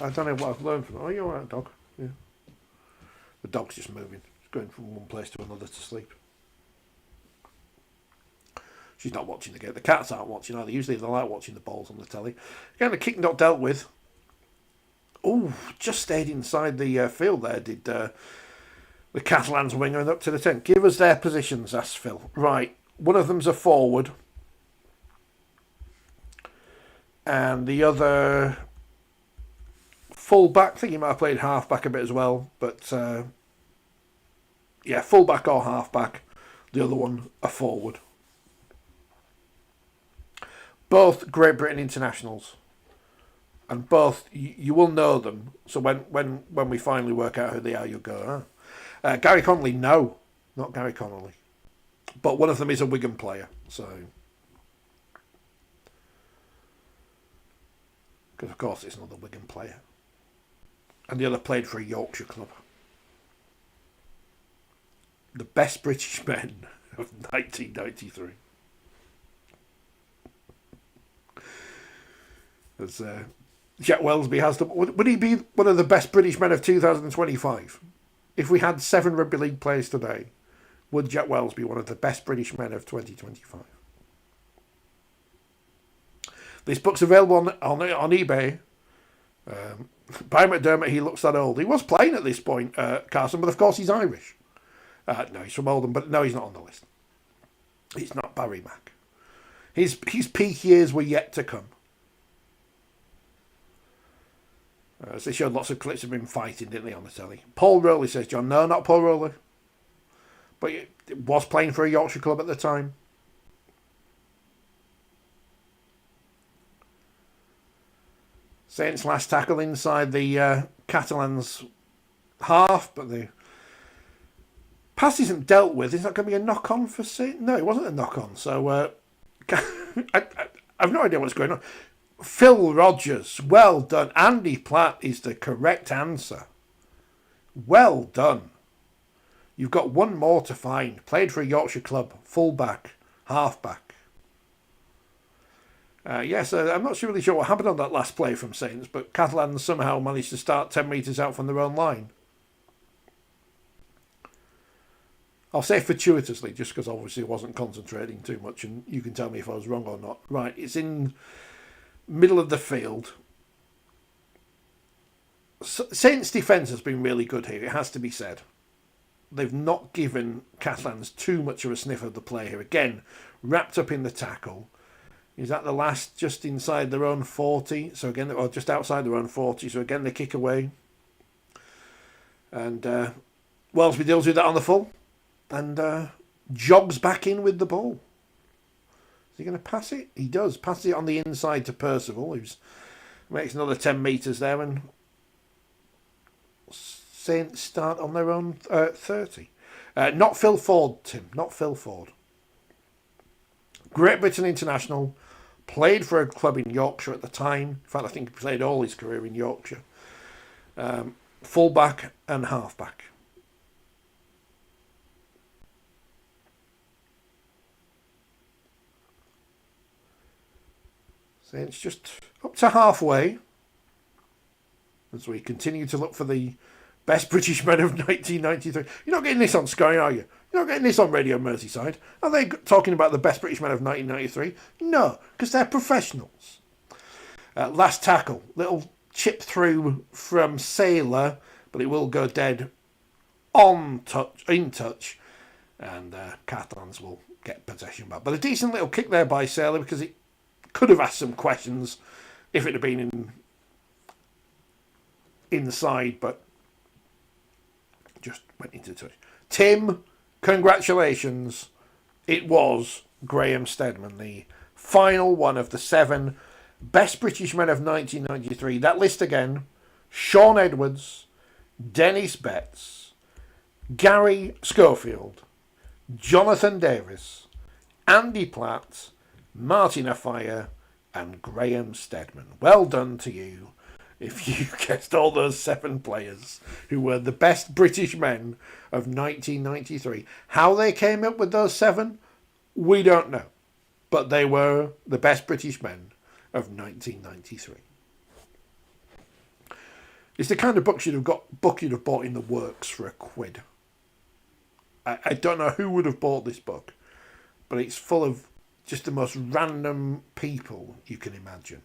I don't know what I've learned from it. Oh, you're all right, dog. Yeah. The dog's just moving. It's going from one place to another to sleep. She's not watching the game. The cats aren't watching either. Usually they like watching the balls on the telly. Again, the kick not dealt with. Oh, just stayed inside the field there, did the Catalans winger, and up to the 10. Give us their positions, asked Phil. Right, one of them's a forward. And the other full-back. I think he might have played half-back a bit as well. But, yeah, full-back or half-back. The other one, a forward. Both Great Britain internationals, and both you will know them. So when we finally work out who they are, you'll go. Gary Connolly, no, not Gary Connolly, but one of them is a Wigan player. So, because of course it's another Wigan player, and the other played for a Yorkshire club. The best British men of 1993. As Jack Welsby has them. Would he be one of the best British men of 2025? If we had 7 rugby league players today, would Jack Wells be one of the best British men of 2025? This book's available on eBay. By McDermott, he looks that old. He was playing at this point, Carson, but of course he's Irish. No, he's from Oldham, but no, he's not on the list. He's not Barry Mack. His peak years were yet to come. So they showed lots of clips of him fighting, didn't they, on the telly? Paul Rowley, says John. No, not Paul Rowley. But he was playing for a Yorkshire club at the time. Saints last tackle inside the Catalans half, but the pass isn't dealt with. Is that going to be a knock-on for Saints? No, it wasn't a knock-on. So I've no idea what's going on. Phil Rogers, well done. Andy Platt is the correct answer. Well done. You've got one more to find. Played for a Yorkshire club, full-back, half-back. Yes, I'm not really sure what happened on that last play from Saints, but Catalans somehow managed to start 10 metres out from their own line. I'll say fortuitously, just because obviously I wasn't concentrating too much, and you can tell me if I was wrong or not. Right, it's in middle of the field. Saints' defence has been really good here, it has to be said. They've not given Catalans too much of a sniff of the play here. Again, wrapped up in the tackle. Is that the last just inside their own 40? So again, or just outside their own 40. So again, they kick away. And Welsby deals with that on the full. And jogs back in with the ball. Is he going to pass it? He does. Passes it on the inside to Percival, who makes another 10 metres there. And Saints start on their own 30. Not Phil Ford, Tim. Not Phil Ford. Great Britain international. Played for a club in Yorkshire at the time. In fact, I think he played all his career in Yorkshire. fullback and halfback. So it's just up to halfway as we continue to look for the best British men of 1993. You're not getting this on Sky, are you? You're not getting this on Radio Merseyside. Are they talking about the best British men of 1993? No, because they're professionals. Last tackle. Little chip through from Sailor, but it will go dead in touch. And Catalans will get possession back. But a decent little kick there by Sailor, because it could have asked some questions if it had been inside, but just went into touch. Tim, congratulations. It was Graham Steadman, the final one of the 7 best British men of 1993. That list again: Sean Edwards, Dennis Betts, Gary Schofield, Jonathan Davis, Andy Platt, Martin Afire, and Graham Steadman. Well done to you if you guessed all those 7 players who were the best British men of 1993. How they came up with those 7, we don't know. But they were the best British men of 1993. It's the kind of book you'd have bought in the works for £1. I don't know who would have bought this book, but it's full of just the most random people you can imagine.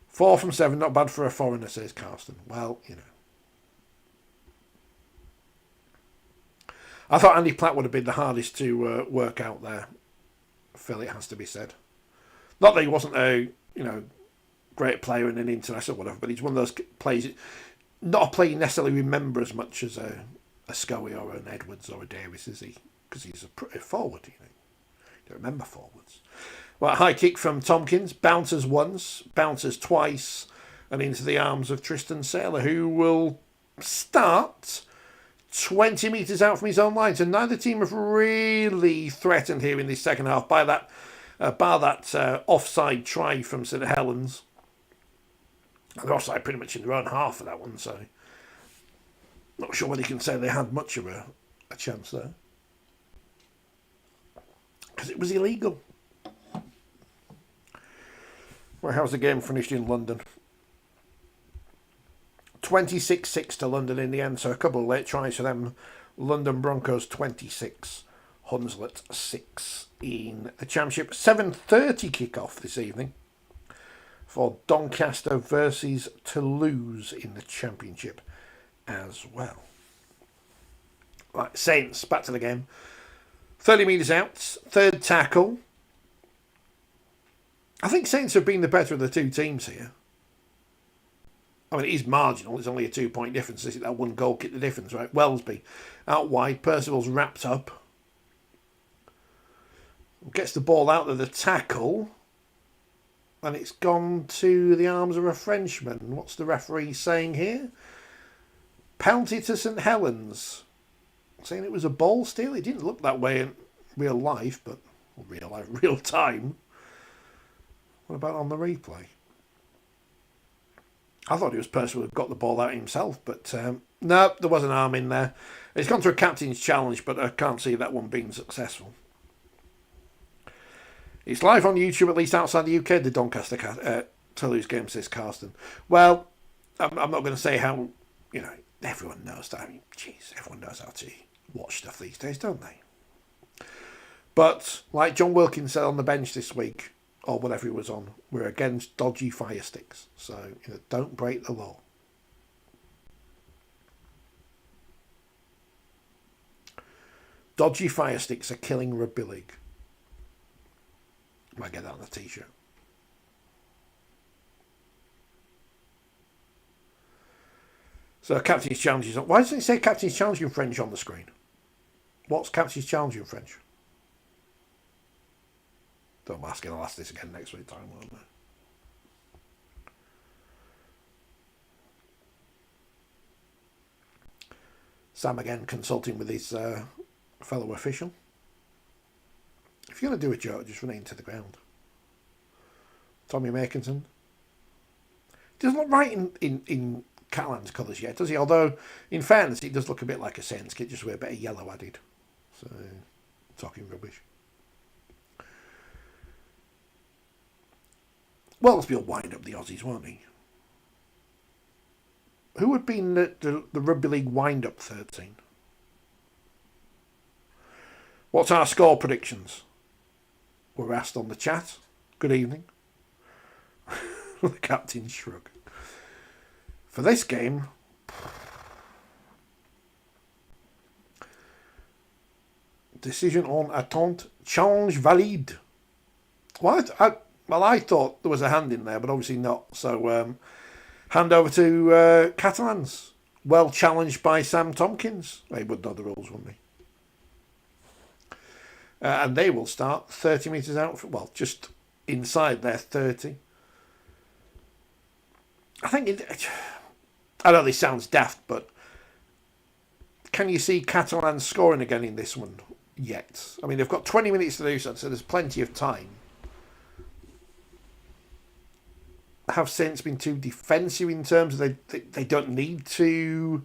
4 from 7, not bad for a foreigner, says Carsten. Well, you know. I thought Andy Platt would have been the hardest to work out there, Phil, it has to be said. Not that he wasn't a great player in an international or whatever, but he's one of those players, not a player you necessarily remember as much as a Scully or an Edwards or a Davis, is he? Because he's a forward, you don't remember forwards. Well, high kick from Tompkins, bounces once, bounces twice, and into the arms of Tristan Sailor, who will start 20 metres out from his own line. So neither team have really threatened here in this second half by that, bar that offside try from St Helens. They're offside pretty much in their own half of that one, so not sure whether you can say they had much of a chance there. Because it was illegal. Well, how's the game finished in London? 26-6 to London in the end, so a couple of late tries for them. London Broncos 26, Hunslet 6 in the Championship. 7:30 kick-off this evening for Doncaster versus Toulouse in the Championship as well. Right, Saints, back to the game. 30 metres out, third tackle. I think Saints have been the better of the two teams here. I mean, it is marginal. It's only a 2-point difference. That one goal kicked the difference, right? Wellesby out wide. Percival's wrapped up. Gets the ball out of the tackle. And it's gone to the arms of a Frenchman. What's the referee saying here? Penalty to St Helens. Saying it was a ball steal. It didn't look that way in real life, but real time. What about on the replay? I thought it was Percival who got the ball out himself, but no, there was an arm in there. It's gone to a captain's challenge, but I can't see that one being successful. It's live on YouTube, at least outside the UK, the Doncaster Toulouse game, says Carsten. Well, I'm not going to say how, everyone knows that. I mean, everyone knows how to watch stuff these days, don't they? But, like John Wilkins said on the bench this week, or whatever he was on, we're against dodgy fire sticks. So, don't break the law. Dodgy fire sticks are killing rugby league. Might get that on a t-shirt. So, Captain's Challenge is on. Why doesn't it say Captain's Challenge in French on the screen? What's Captain's Challenge in French? Don't ask it, I'll ask this again next week time, won't I? Sam again consulting with his fellow official. If you're going to do a joke, just run it into the ground. Tommy Makinson, doesn't look right in Catalans colours yet, does he? Although, in fairness, it does look a bit like a Saints kit, just with a bit of yellow added. So, talking rubbish. Wellesby will wind up the Aussies, won't he? Who had been the Rugby League wind-up 13? What's our score predictions? We're asked on the chat. Good evening. The captain shrug. For this game, decision on attente, challenge valide. Well, I thought there was a hand in there, but obviously not. So, hand over to Catalans. Well challenged by Sam Tompkins. He would know the rules, wouldn't he? And they will start 30 metres out, well, just inside their 30. I think I know this sounds daft, but can you see Catalans scoring again in this one yet? I mean, they've got 20 minutes to do so there's plenty of time. Have Saints been too defensive in terms of they don't need to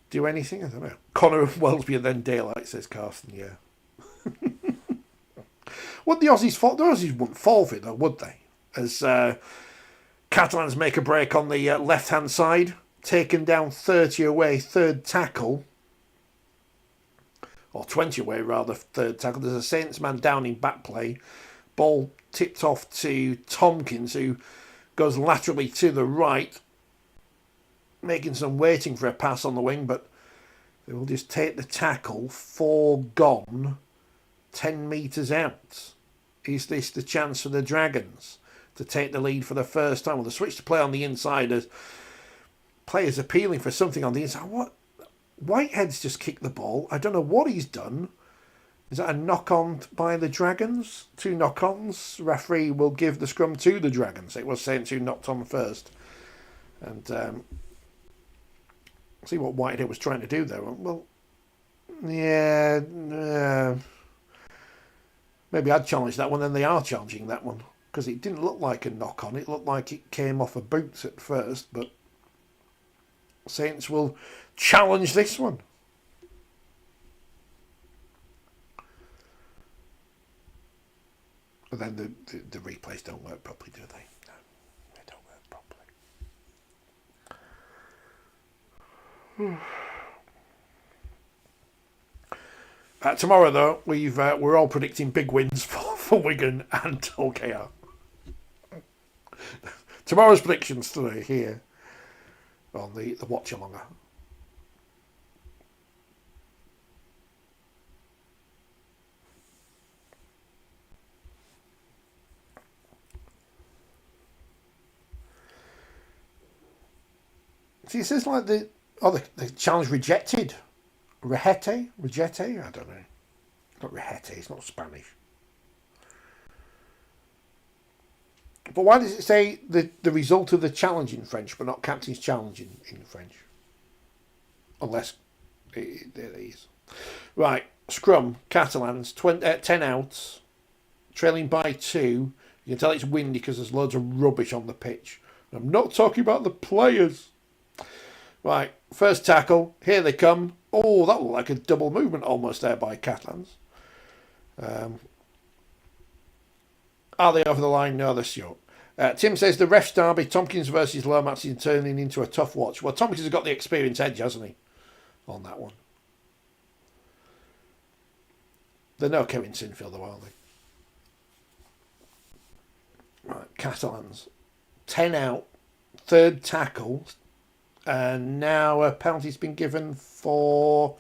do anything? I don't know. Connor Wellesby and then daylight, says Carsten, yeah. Would the Aussies fall? The Aussies wouldn't fall for it, though, would they? As Catalans make a break on the left-hand side, taken down 30 away, third tackle. Or 20 away, rather, third tackle. There's a Saints man down in back play. Ball tipped off to Tompkins, who goes laterally to the right, making some waiting for a pass on the wing, but they will just take the tackle. 4 gone, 10 metres out. Is this the chance for the Dragons to take the lead for the first time? Well, the switch to play on the inside as players appealing for something on the inside. What? Whitehead's just kicked the ball. I don't know what he's done. Is that a knock-on by the Dragons? 2 knock-ons. Referee will give the scrum to the Dragons. It was Saints who knocked on first. And see what Whitehead was trying to do there. Well, yeah. Maybe I'd challenge that one, then they are challenging that one. Because it didn't look like a knock-on. It looked like it came off a boot at first. But Saints will challenge this one. But then the replays don't work properly, do they? No, they don't work properly. Tomorrow, though, we're all predicting big wins for Wigan and OKR. Tomorrow's predictions today here on the Watchalonga. See, it says like the challenge rejected. Rejete? I don't know. Not rejete, it's not Spanish. But why does it say the result of the challenge in French, but not captain's challenge in French? Unless there it is. Right, scrum, Catalans, 10 outs, trailing by 2. You can tell it's windy because there's loads of rubbish on the pitch. I'm not talking about the players. Right, first tackle, here they come. Oh, that looked like a double movement almost there by Catalans. Are they over the line? No, they're short. Tim says the refs derby, Tompkins versus Lomax is turning into a tough watch. Well, Tompkins has got the experience edge, hasn't he, on that one? They're no Kevin Sinfield, though, are they? Right, Catalans. 10 out, third tackle. And now a penalty's been given for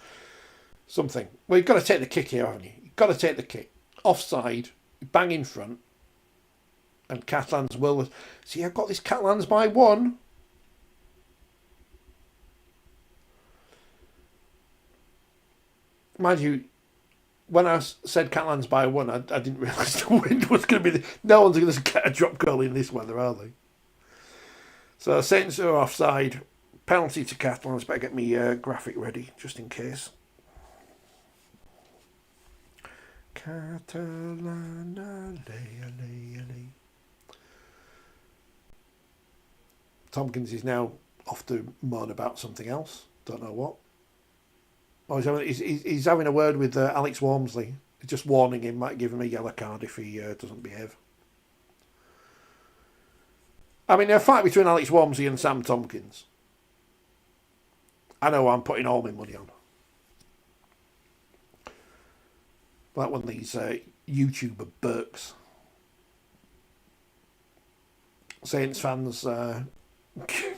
something. Well, you've got to take the kick here, haven't you? You've got to take the kick. Offside, bang in front. And Catalans will... See, I've got this Catalans by 1. Mind you, when I said Catalans by 1, I didn't realise the wind was going to be... No one's going to get a drop goal in this weather, are they? So Saints are offside. Penalty to Catalans. Better get me graphic ready, just in case. Catalan, Tompkins is now off to moan about something else. Don't know what. Oh, he's having a word with Alex Walmsley. He's just warning him, might give him a yellow card if he doesn't behave. I mean, a fight between Alex Walmsley and Sam Tompkins. I know I'm putting all my money on. Like one of these YouTuber Burks. Saints fans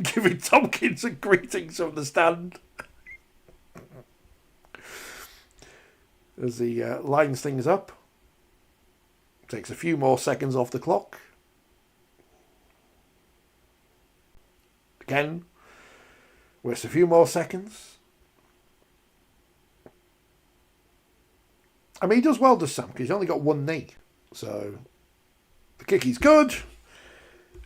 giving Tompkins a greetings from the stand. As he lines things up. Takes a few more seconds off the clock. Again. Wastes a few more seconds. I mean, he does well, does Sam, because he's only got one knee. So, the kick is good.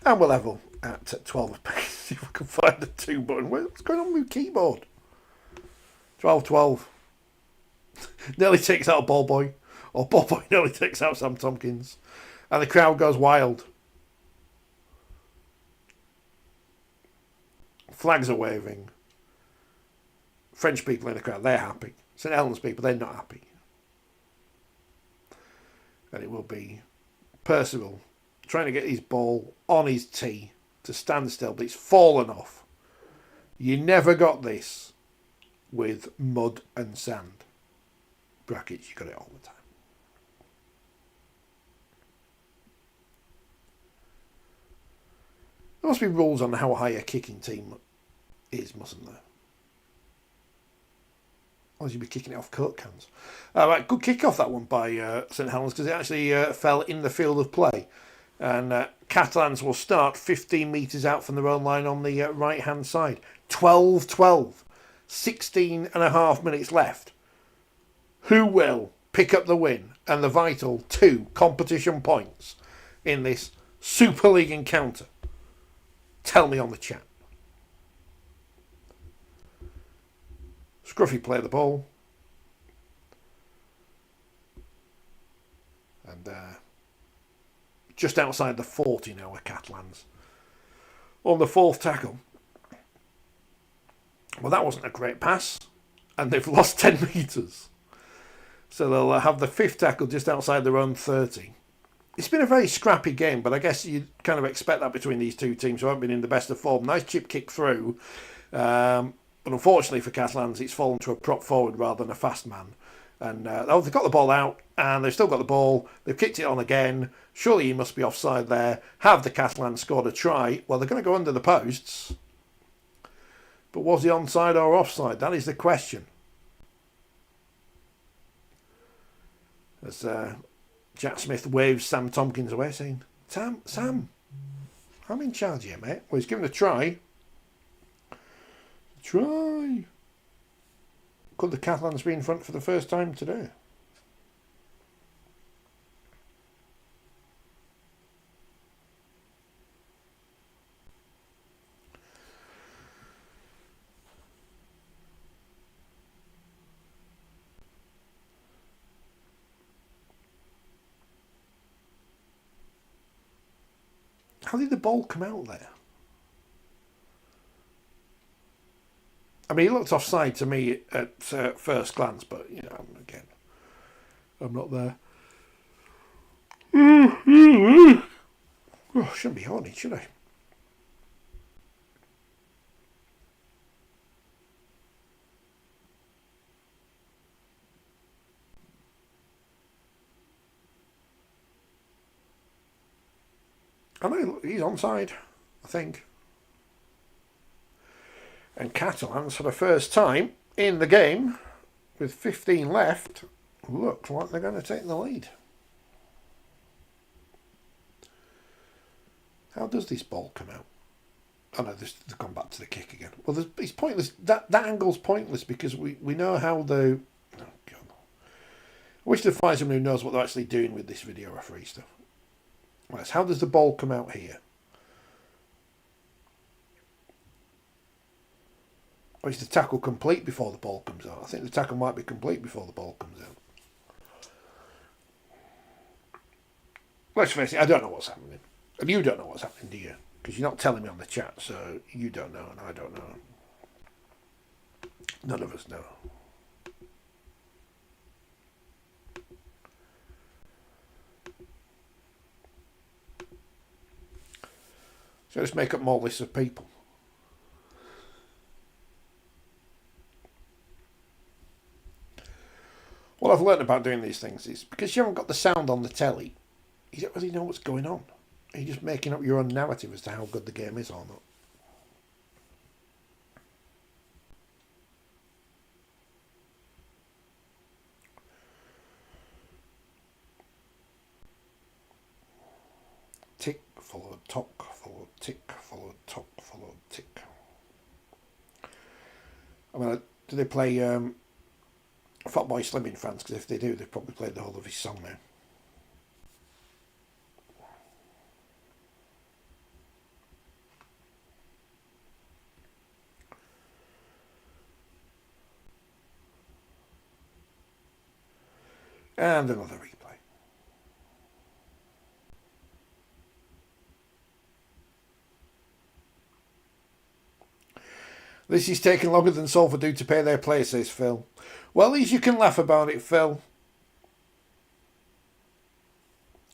And we're level at 12 apiece. See if we can find the 2 button. What's going on with the keyboard? 12-12. Nearly takes out a ball boy. Or ball boy nearly takes out Sam Tompkins. And the crowd goes wild. Flags are waving. French people in the crowd, they're happy. St Helens people, they're not happy. And it will be Percival trying to get his ball on his tee to stand still, but it's fallen off. You never got this with mud and sand. Brackets, you got it all the time. There must be rules on how high a kicking team is, mustn't there? Otherwise you'd be kicking it off Coke cans. Right, good kick-off that one by St Helens, because it actually fell in the field of play. And Catalans will start 15 metres out from their own line on the right-hand side. 12-12. 16 and a half minutes left. Who will pick up the win and the vital 2 competition points in this Super League encounter? Tell me on the chat. Scruffy play the ball. And just outside the 40 now are Catalans. On the 4th tackle. Well, that wasn't a great pass. And they've lost 10 metres. So they'll have the 5th tackle just outside their own 30. It's been a very scrappy game, but I guess you kind of expect that between these two teams who haven't been in the best of form. Nice chip kick through. But unfortunately for Catalans, it's fallen to a prop forward rather than a fast man. And they've got the ball out, and they've still got the ball. They've kicked it on again. Surely he must be offside there. Have the Catalans scored a try? Well, they're going to go under the posts. But was he onside or offside? That is the question. As Jack Smith waves Sam Tompkins away, saying, Sam, I'm in charge here, mate. Well, he's given a try. Try. Could the Catalans be in front for the first time today? How did the ball come out there? I mean, he looked offside to me at first glance, but, you know, again, I'm not there. Oh, shouldn't be horny, should I? I know, he's onside, I think. And Catalans, for the first time in the game, with 15 left, look like they're going to take the lead. How does this ball come out? Oh no, they've gone back to the kick again. Well, it's pointless. That angle's pointless because we know how the... Oh, God. I wish to find someone who knows what they're actually doing with this video referee stuff. Right, so how does the ball come out here? Or is the tackle complete before the ball comes out? I think the tackle might be complete before the ball comes out. Let's face it, I don't know what's happening. And you don't know what's happening, do you? Because you're not telling me on the chat, so you don't know and I don't know. None of us know. So let's make up more lists of people. What I've learned about doing these things is because you haven't got the sound on the telly, you don't really know what's going on. You're just making up your own narrative as to how good the game is or not. Tick, followed tock, followed tick, followed tock, followed tick. I mean, do they play Fatboy Slim in France? Because if they do, they've probably played the whole of his song now. And another replay. This is taking longer than Salford do to pay their players, says Phil. Well, at least you can laugh about it, Phil.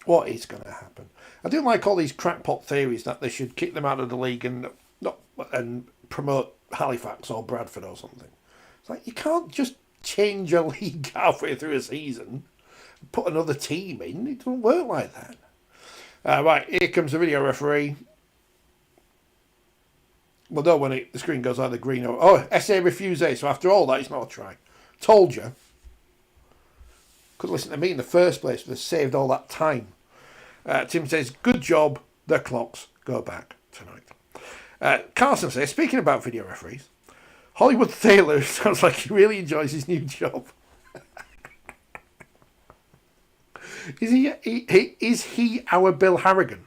What is going to happen? I do like all these crackpot theories that they should kick them out of the league and promote Halifax or Bradford or something. It's like, you can't just change a league halfway through a season, put another team in. It doesn't work like that. Right, here comes the video referee. Well, no, when the screen goes either green or... Oh, SA refuse. So after all that, it's not a try. Told you. Could listen to me in the first place, but have saved all that time. Tim says, good job. The clocks go back tonight. Carson says, speaking about video referees, Hollywood Thaler sounds like he really enjoys his new job. Is he our Bill Harrigan?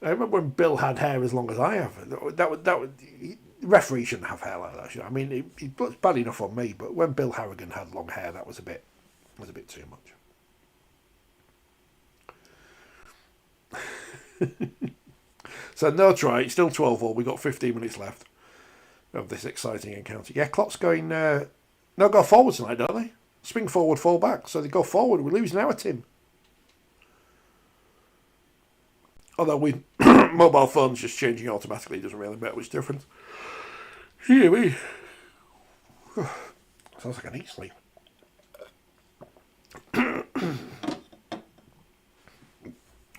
I remember when Bill had hair as long as I have. Referee shouldn't have hair like that. I mean, it looks bad enough on me, but when Bill Harrigan had long hair, that was a bit too much. So no try. It's still 12-all. We've got 15 minutes left of this exciting encounter. Yeah, clock's going. No, go forward tonight, don't they? Spring forward, fall back. So they go forward. We lose now, Tim. Although with mobile phones just changing automatically doesn't really make much difference. Here we. Sounds like I need sleep.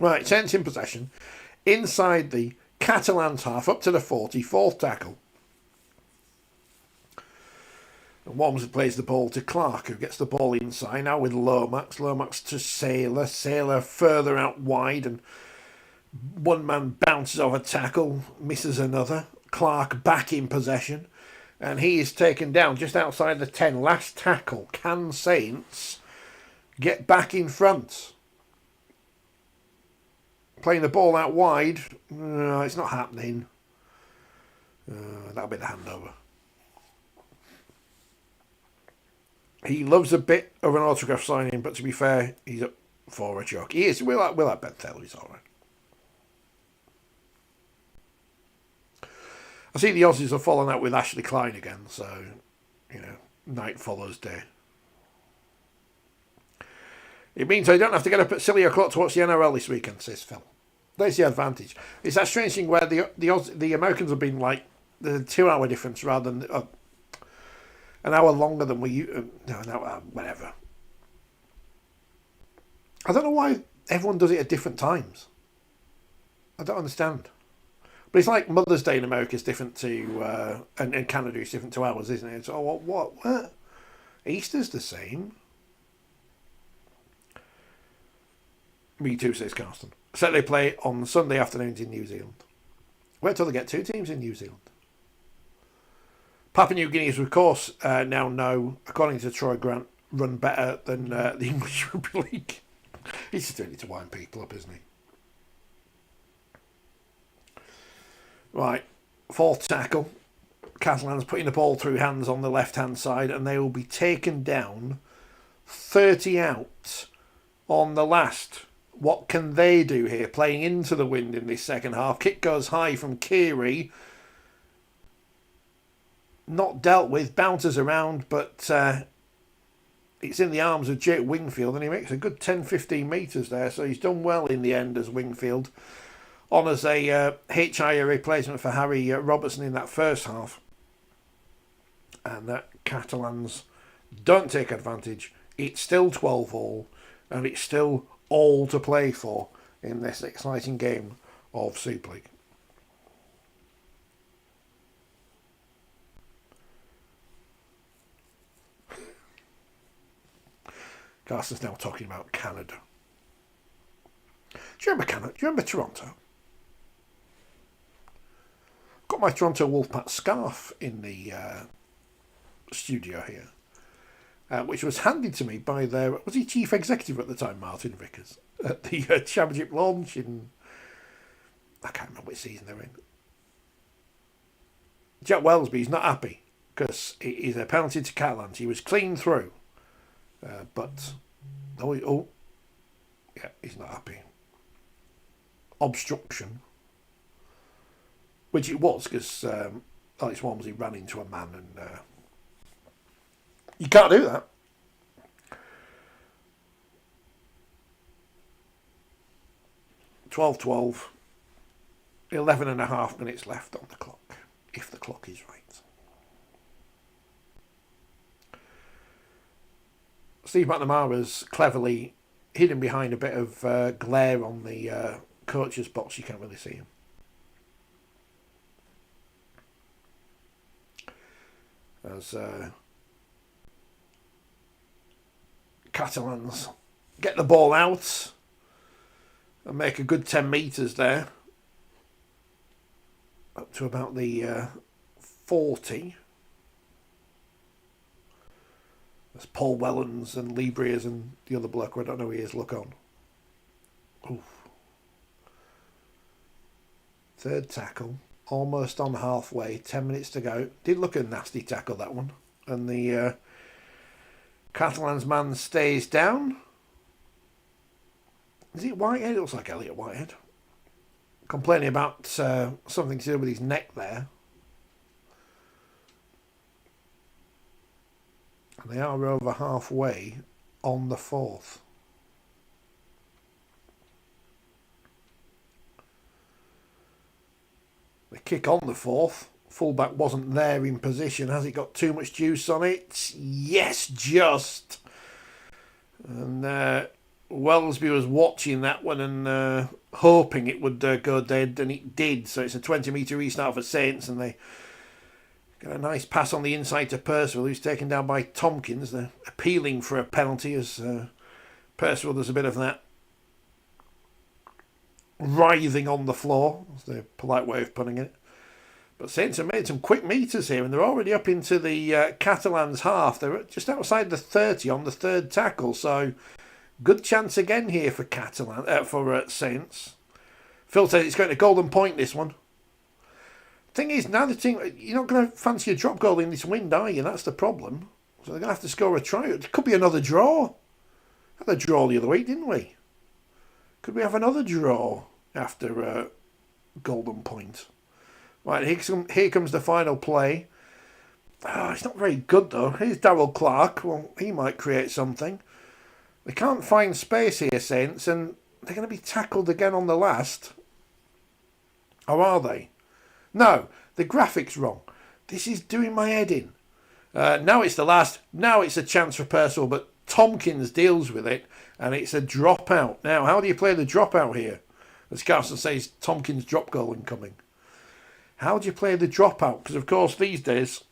Right, Saints in possession. Inside the Catalans half, up to the 40, fourth tackle. And Walmsley plays the ball to Clark, who gets the ball inside now with Lomax. Lomax to Sailor. Sailor further out wide, and one man bounces off a tackle, misses another. Clark back in possession, and he is taken down just outside the 10. Last tackle. Can Saints get back in front? Playing the ball out wide. No, it's not happening. That'll be the handover. He loves a bit of an autograph signing, but to be fair, he's up for a joke. He is. We'll have Ben Taylor. He's all right. I see the Aussies are falling out with Ashley Klein again, so, night follows day. It means I don't have to get up at silly o'clock to watch the NRL this weekend, says Phil. That's the advantage. It's that strange thing where the Americans have been like the 2 hour difference rather than an hour longer than whatever. I don't know why everyone does it at different times. I don't understand. But it's like Mother's Day in America is different to, and Canada is different to ours, isn't it? It's, what? Easter's the same. Me too, says Carsten. So they play on Sunday afternoons in New Zealand. Wait till they get 2 teams in New Zealand. Papua New Guinea is, of course, now know, according to Troy Grant, run better than the English Rugby League. He's just doing it to wind people up, isn't he? Right, fourth tackle. Catalans putting the ball through hands on the left-hand side, and they will be taken down 30 out on the last. What can they do here? Playing into the wind in this second half. Kick goes high from Kiri. Not dealt with. Bounces around, but it's in the arms of Jake Wingfield, and he makes a good 10-15 metres there. So he's done well in the end as Wingfield. On as a HIA replacement for Harry Robertson in that first half. And that Catalans don't take advantage. It's still 12-all, and it's still all to play for in this exciting game of Super League. Carson's now talking about Canada. Do you remember Canada? Do you remember Toronto? Got my Toronto Wolfpack scarf in the studio here, which was handed to me by their, was he chief executive at the time, Martin Vickers, at the championship launch in, I can't remember which season they're in. Jack Wellesby's not happy because it is a penalty to Catalans. He was clean through, but yeah, he's not happy. Obstruction, which it was because Alex Walmsley ran into a man, and you can't do that. $12-12, 11.5 minutes left on the clock, if the clock is right. Steve McNamara's cleverly hidden behind a bit of glare on the coach's box. You can't really see him. As Catalans get the ball out and make a good 10 metres there. Up to about the 40. As Paul Wellens and Lee Breers and the other bloke, I don't know who he is, look on. Oof. Third tackle. Almost on halfway. 10 minutes to go. Did look a nasty tackle, that one. And the Catalans man stays down. Is it Whitehead? It looks like Elliot Whitehead. Complaining about something to do with his neck there. And they are over halfway on the fourth. The kick on the fourth. Fullback wasn't there in position. Has it got too much juice on it? Yes, just. And Wellesby was watching that one and hoping it would go dead, and it did. So it's a 20-metre restart for Saints, and they got a nice pass on the inside to Percival, who's taken down by Tompkins. They're appealing for a penalty as Percival does a bit of that writhing on the floor. That's the polite way of putting it. But Saints have made some quick metres here, and they're already up into the Catalans half. They're just outside the 30 on the third tackle, so good chance again here for Saints. Phil says it's going to Golden Point, this one. Thing is, now the team, you're not going to fancy a drop goal in this wind, are you? That's the problem. So they're going to have to score a try. It could be another draw. Had a draw the other week, didn't we? Could we have another draw after Golden Point? Right, here comes the final play. Oh, it's not very good, though. Here's Darryl Clark. Well, he might create something. They can't find space here, Saints, and they're going to be tackled again on the last. Or are they? No, the graphic's wrong. This is doing my head in. Now it's the last. Now it's a chance for Percival, but Tompkins deals with it, and it's a dropout. Now, how do you play the dropout here? As Carson says, Tompkins drop goal incoming. How do you play the dropout? Because, of course, these days,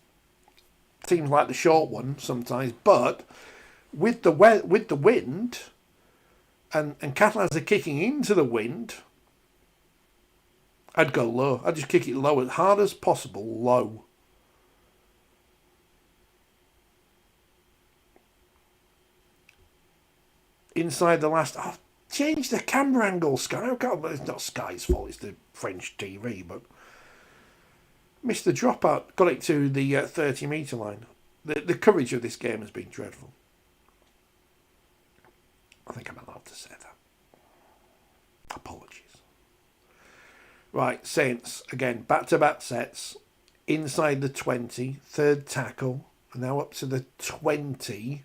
teams like the short one sometimes, but with the wind, and Catalans are kicking into the wind, I'd go low. I'd just kick it low, as hard as possible, low. Inside the last... Oh, change the camera angle, Sky. It's not Sky's fault, it's the French TV, but... Missed the dropout. Got it to the 30-metre line. The courage of this game has been dreadful. I think I'm allowed to say that. Apologies. Right, Saints, again, back-to-back sets, inside the 20, third tackle, now up to the 20.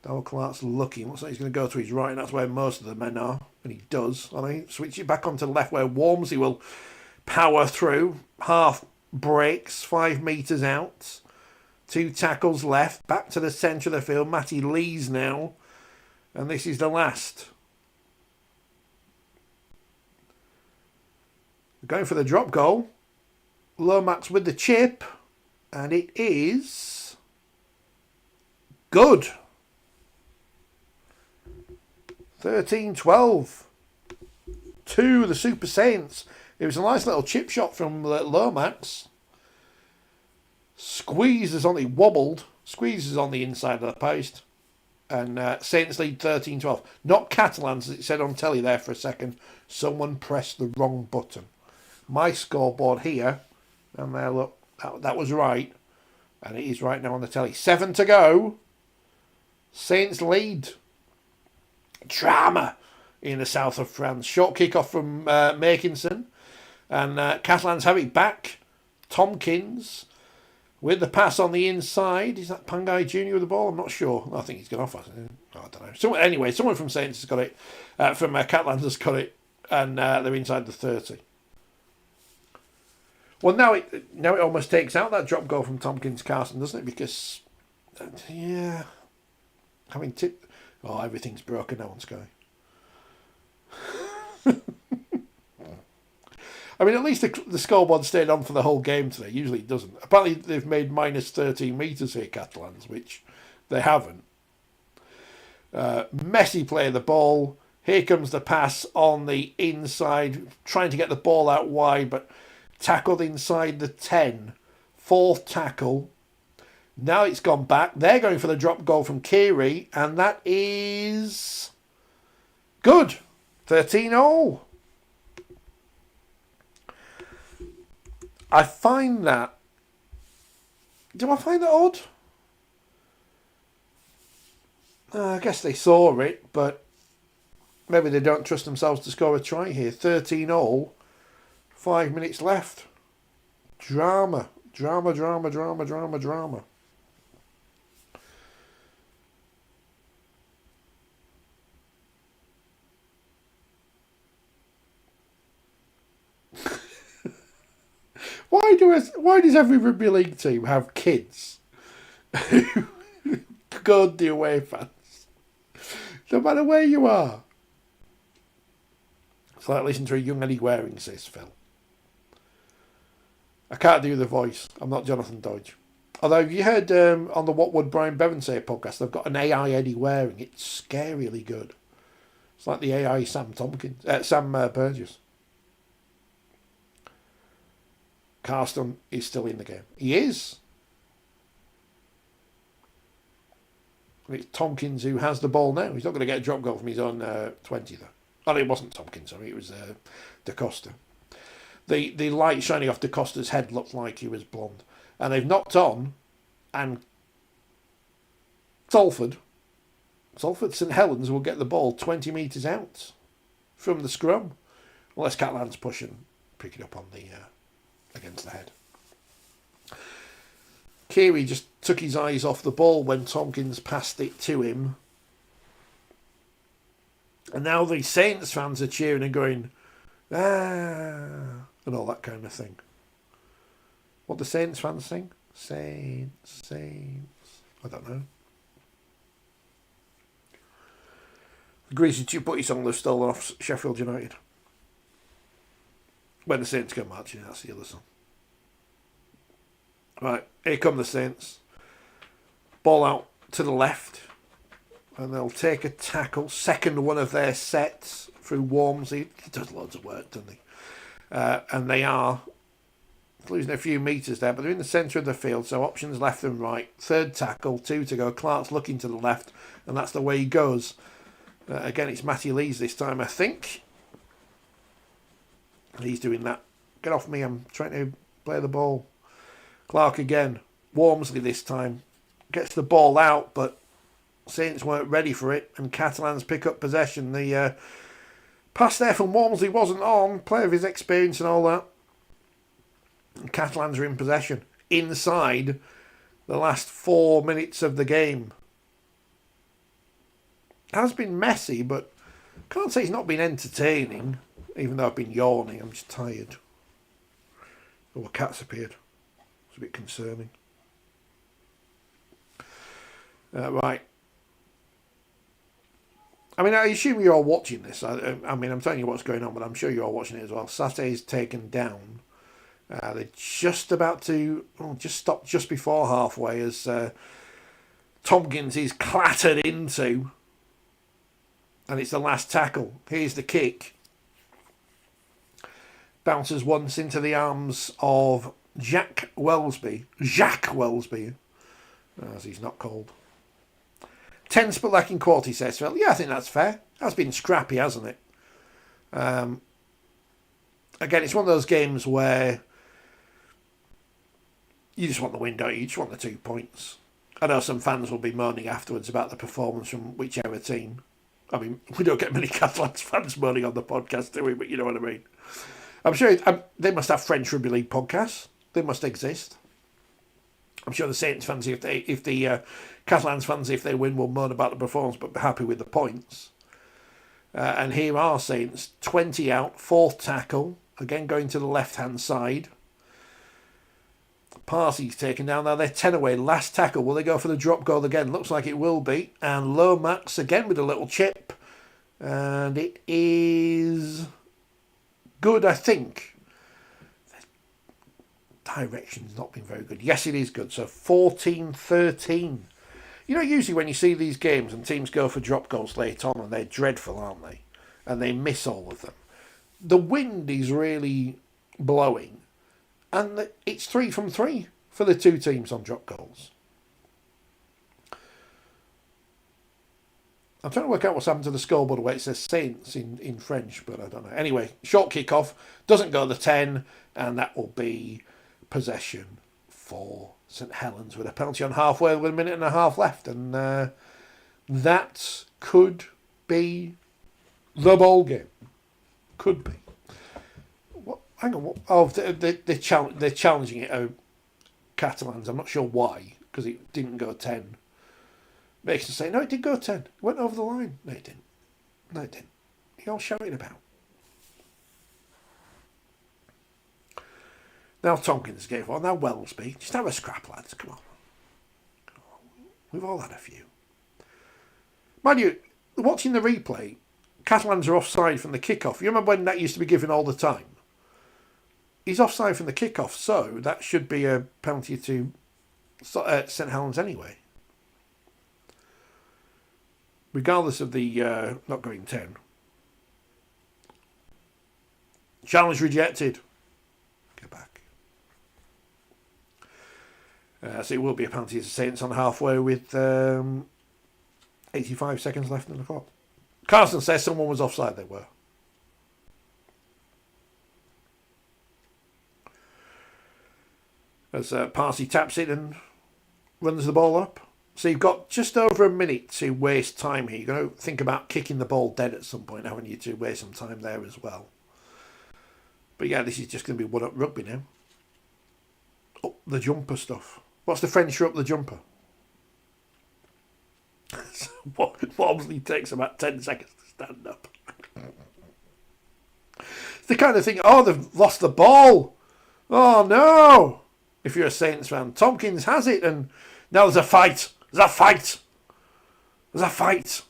Darryl Clark's looking, looks like he's going to go to his right, and that's where most of the men are, and he does. And he switch it back onto the left where Walmsley will power through, half breaks, 5 metres out, 2 tackles left, back to the centre of the field, Matty Lees now, and this is the last. Going for the drop goal. Lomax with the chip. And it is good. 13-12 to the Super Saints. It was a nice little chip shot from Lomax. Squeezes on the wobbled. Squeezes on the inside of the post. And Saints lead 13-12. Not Catalans, as it said on telly there for a second. Someone pressed the wrong button. My scoreboard here, and there, look, that was right, and it is right now on the telly. 7 to go. Saints lead. Drama in the south of France. Short kick-off from Makinson, and Catalans have it back. Tompkins with the pass on the inside. Is that Pangai Jr. with the ball? I'm not sure. I think he's gone off. I don't know. Anyway, someone from Saints has got it. From Catalans has got it, and they're inside the 30. Well, now it almost takes out that drop goal from Tompkins Carson, doesn't it? Because, yeah, having tipped... Oh, everything's broken now on Sky. I mean, at least the scoreboard stayed on for the whole game today. Usually it doesn't. Apparently they've made minus 13 metres here, Catalans, which they haven't. Messi play the ball. Here comes the pass on the inside, trying to get the ball out wide, but... tackled inside the 10. Fourth tackle. Now it's gone back. They're going for the drop goal from Kiri, and that is good. 13-0. I find that... Do I find that odd? I guess they saw it, but maybe they don't trust themselves to score a try here. 13-0. 5 minutes left. Drama. Drama. Why does every rugby league team have kids who goad the away fans? No matter where you are. It's like listening to a young Eddie Waring, says Phil. I can't do the voice. I'm not Jonathan Dodge. Although, have you heard on the What Would Brian Bevan Say podcast, they've got an AI Eddie Waring. It's scarily good. It's like the AI Sam Burgess. Carston is still in the game. He is. And it's Tompkins who has the ball now. He's not going to get a drop goal from his own 20, though. Oh, no, it wasn't Tompkins, sorry. It was Da Costa. The light shining off Da Costa's head looked like he was blonde. And they've knocked on, and Salford St Helens will get the ball 20 metres out from the scrum. Unless Catalans push and pick it up on the against the head. Kiri just took his eyes off the ball when Tompkins passed it to him. And now the Saints fans are cheering and going, and all that kind of thing. What the Saints fans sing? Saints. I don't know. The Greasy Two-Putty song they've stolen off Sheffield United. When the Saints go marching, that's the other song. Right, here come the Saints. Ball out to the left. And they'll take a tackle. Second one of their sets through Walmsley. He does loads of work, doesn't he? And they are losing a few metres there, but they're in the centre of the field, so options left and right. Third tackle, 2 to go. Clark's looking to the left, and that's the way he goes. Again, it's Matty Lees this time, I think. He's doing that. Get off me, I'm trying to play the ball. Clark again. Walmsley this time. Gets the ball out, but Saints weren't ready for it, and Catalans pick up possession. The Pass there from Walmsley wasn't on. Player of his experience and all that. And Catalans are in possession inside the last 4 minutes of the game. It has been messy, but can't say it's not been entertaining, even though I've been yawning. I'm just tired. Oh, a cat's appeared. It's a bit concerning. Right. I mean, I assume you're all watching this. I mean, I'm telling you what's going on, but I'm sure you're all watching it as well. Saturday's taken down. They're just about to just stop just before halfway as Tompkins is clattered into. And it's the last tackle. Here's the kick. Bounces once into the arms of Jacques Welsby, as he's not called. 10 but lacking quality, says Phil. Yeah, I think that's fair. That's been scrappy, hasn't it? Again, it's one of those games where you just want the win, don't you? You just want the 2 points. I know some fans will be moaning afterwards about the performance from whichever team. I mean, we don't get many Catalans fans moaning on the podcast, do we? But you know what I mean. I'm sure they must have French Rugby League podcasts. They must exist. I'm sure the Saints fans, if the Catalans fans, if they win, will moan about the performance, but be happy with the points. And here are Saints, 20 out, 4th tackle, again going to the left-hand side. Parsy's taken down. Now they're 10 away. Last tackle. Will they go for the drop goal again? Looks like it will be. And Lomax again with a little chip. And it is good, I think. Direction's not been very good. Yes, it is good. So 14-13. You know, usually when you see these games and teams go for drop goals late on, and they're dreadful, aren't they? And they miss all of them. The wind is really blowing. And it's 3 from 3 for the 2 teams on drop goals. I'm trying to work out what's happened to the scoreboard where it says Saints in French, but I don't know. Anyway, short kick-off, doesn't go the 10, and that will be possession for St Helens with a penalty on halfway with a minute and a half left. And that could be the ball game. Could be. Hang on. Oh, they're challenging it, Catalans. I'm not sure why, because it didn't go 10. Makes them say, no, it did go 10. It went over the line. No, it didn't. No, it didn't. You're all shouting about. Now Tompkins gave one. Now Welsby. Just have a scrap, lads. Come on. We've all had a few. Mind you, watching the replay, Catalans are offside from the kickoff. You remember when that used to be given all the time? He's offside from the kickoff, so that should be a penalty to St Helens anyway. Regardless of the not going 10. Challenge rejected. Go back. So it will be a penalty to Saints on halfway with 85 seconds left in the clock. Carson says someone was offside. They were. As Parsi taps it and runs the ball up. So you've got just over a minute to waste time here. You're going to think about kicking the ball dead at some point, haven't you, to waste some time there as well. But yeah, this is just going to be one-up rugby now. Up the jumper stuff. What's the French for up the jumper? What obviously takes about 10 seconds to stand up. It's the kind of thing, oh, they've lost the ball. Oh, no. If you're a Saints fan, Tompkins has it, and now there's a fight. There's a fight. There's a fight.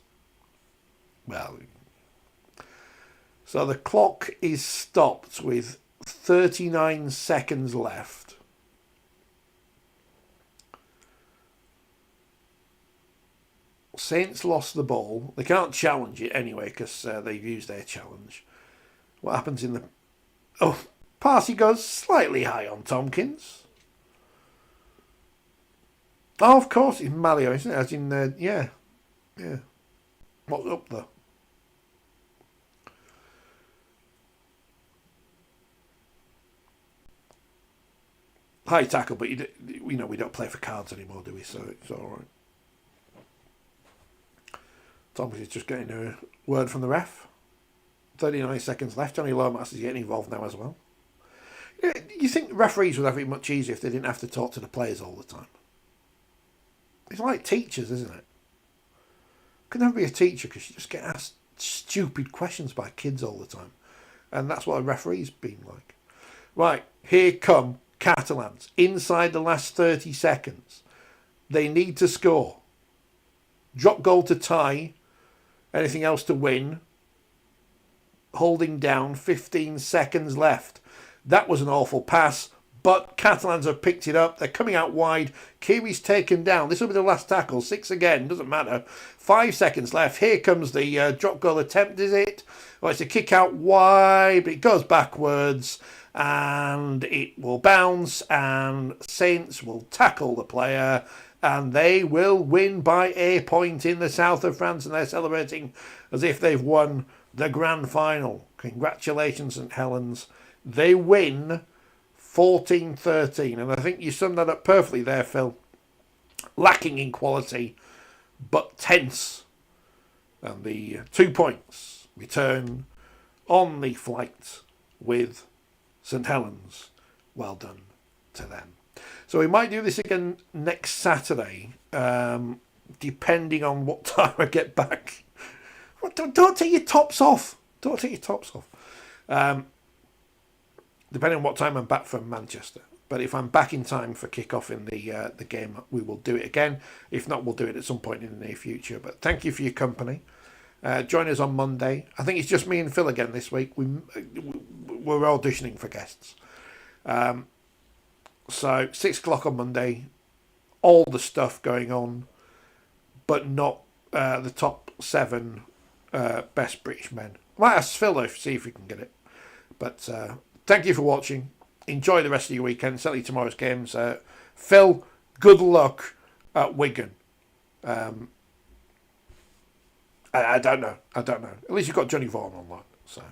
Well, so the clock is stopped with 39 seconds left. Saints lost the ball. They can't challenge it anyway because they've used their challenge. What happens in the... Oh, Parsi goes slightly high on Tompkins. Oh, of course, it's Malio, isn't it? As in, yeah. What's up there? High tackle, but we don't play for cards anymore, do we? So it's all right. Thomas is just getting a word from the ref. 39 seconds left. Johnny Lomas is getting involved now as well. You think referees would have it much easier if they didn't have to talk to the players all the time? It's like teachers, isn't it? Could never be a teacher because you just get asked stupid questions by kids all the time. And that's what a referee's been like. Right, here come Catalans. Inside the last 30 seconds. They need to score. Drop goal to tie. Anything else to win. Holding down. 15 seconds left. That was an awful pass. But Catalans have picked it up. They're coming out wide. Kiwi's taken down. This will be the last tackle. 6 again. Doesn't matter. 5 seconds left. Here comes the drop goal attempt, is it? Well, it's a kick out wide, but it goes backwards. And it will bounce. And Saints will tackle the player. And they will win by a point in the south of France. And they're celebrating as if they've won the grand final. Congratulations, St Helens. They win 14-13, and I think you summed that up perfectly there, Phil. Lacking in quality, but tense. And the 2 points return on the flight with St Helens. Well done to them. So we might do this again next Saturday, depending on what time I get back. Don't take your tops off. Don't take your tops off. Depending on what time I'm back from Manchester. But if I'm back in time for kick-off in the game, we will do it again. If not, we'll do it at some point in the near future. But thank you for your company. Join us on Monday. I think it's just me and Phil again this week. We're auditioning for guests. So 6 o'clock on Monday. All the stuff going on, but not the top 7 best British men. Might ask Phil though, see if we can get it. But thank you for watching. Enjoy the rest of your weekend. Certainly tomorrow's games. Phil, good luck at Wigan. I don't know. At least you've got Johnny Vaughan online. So.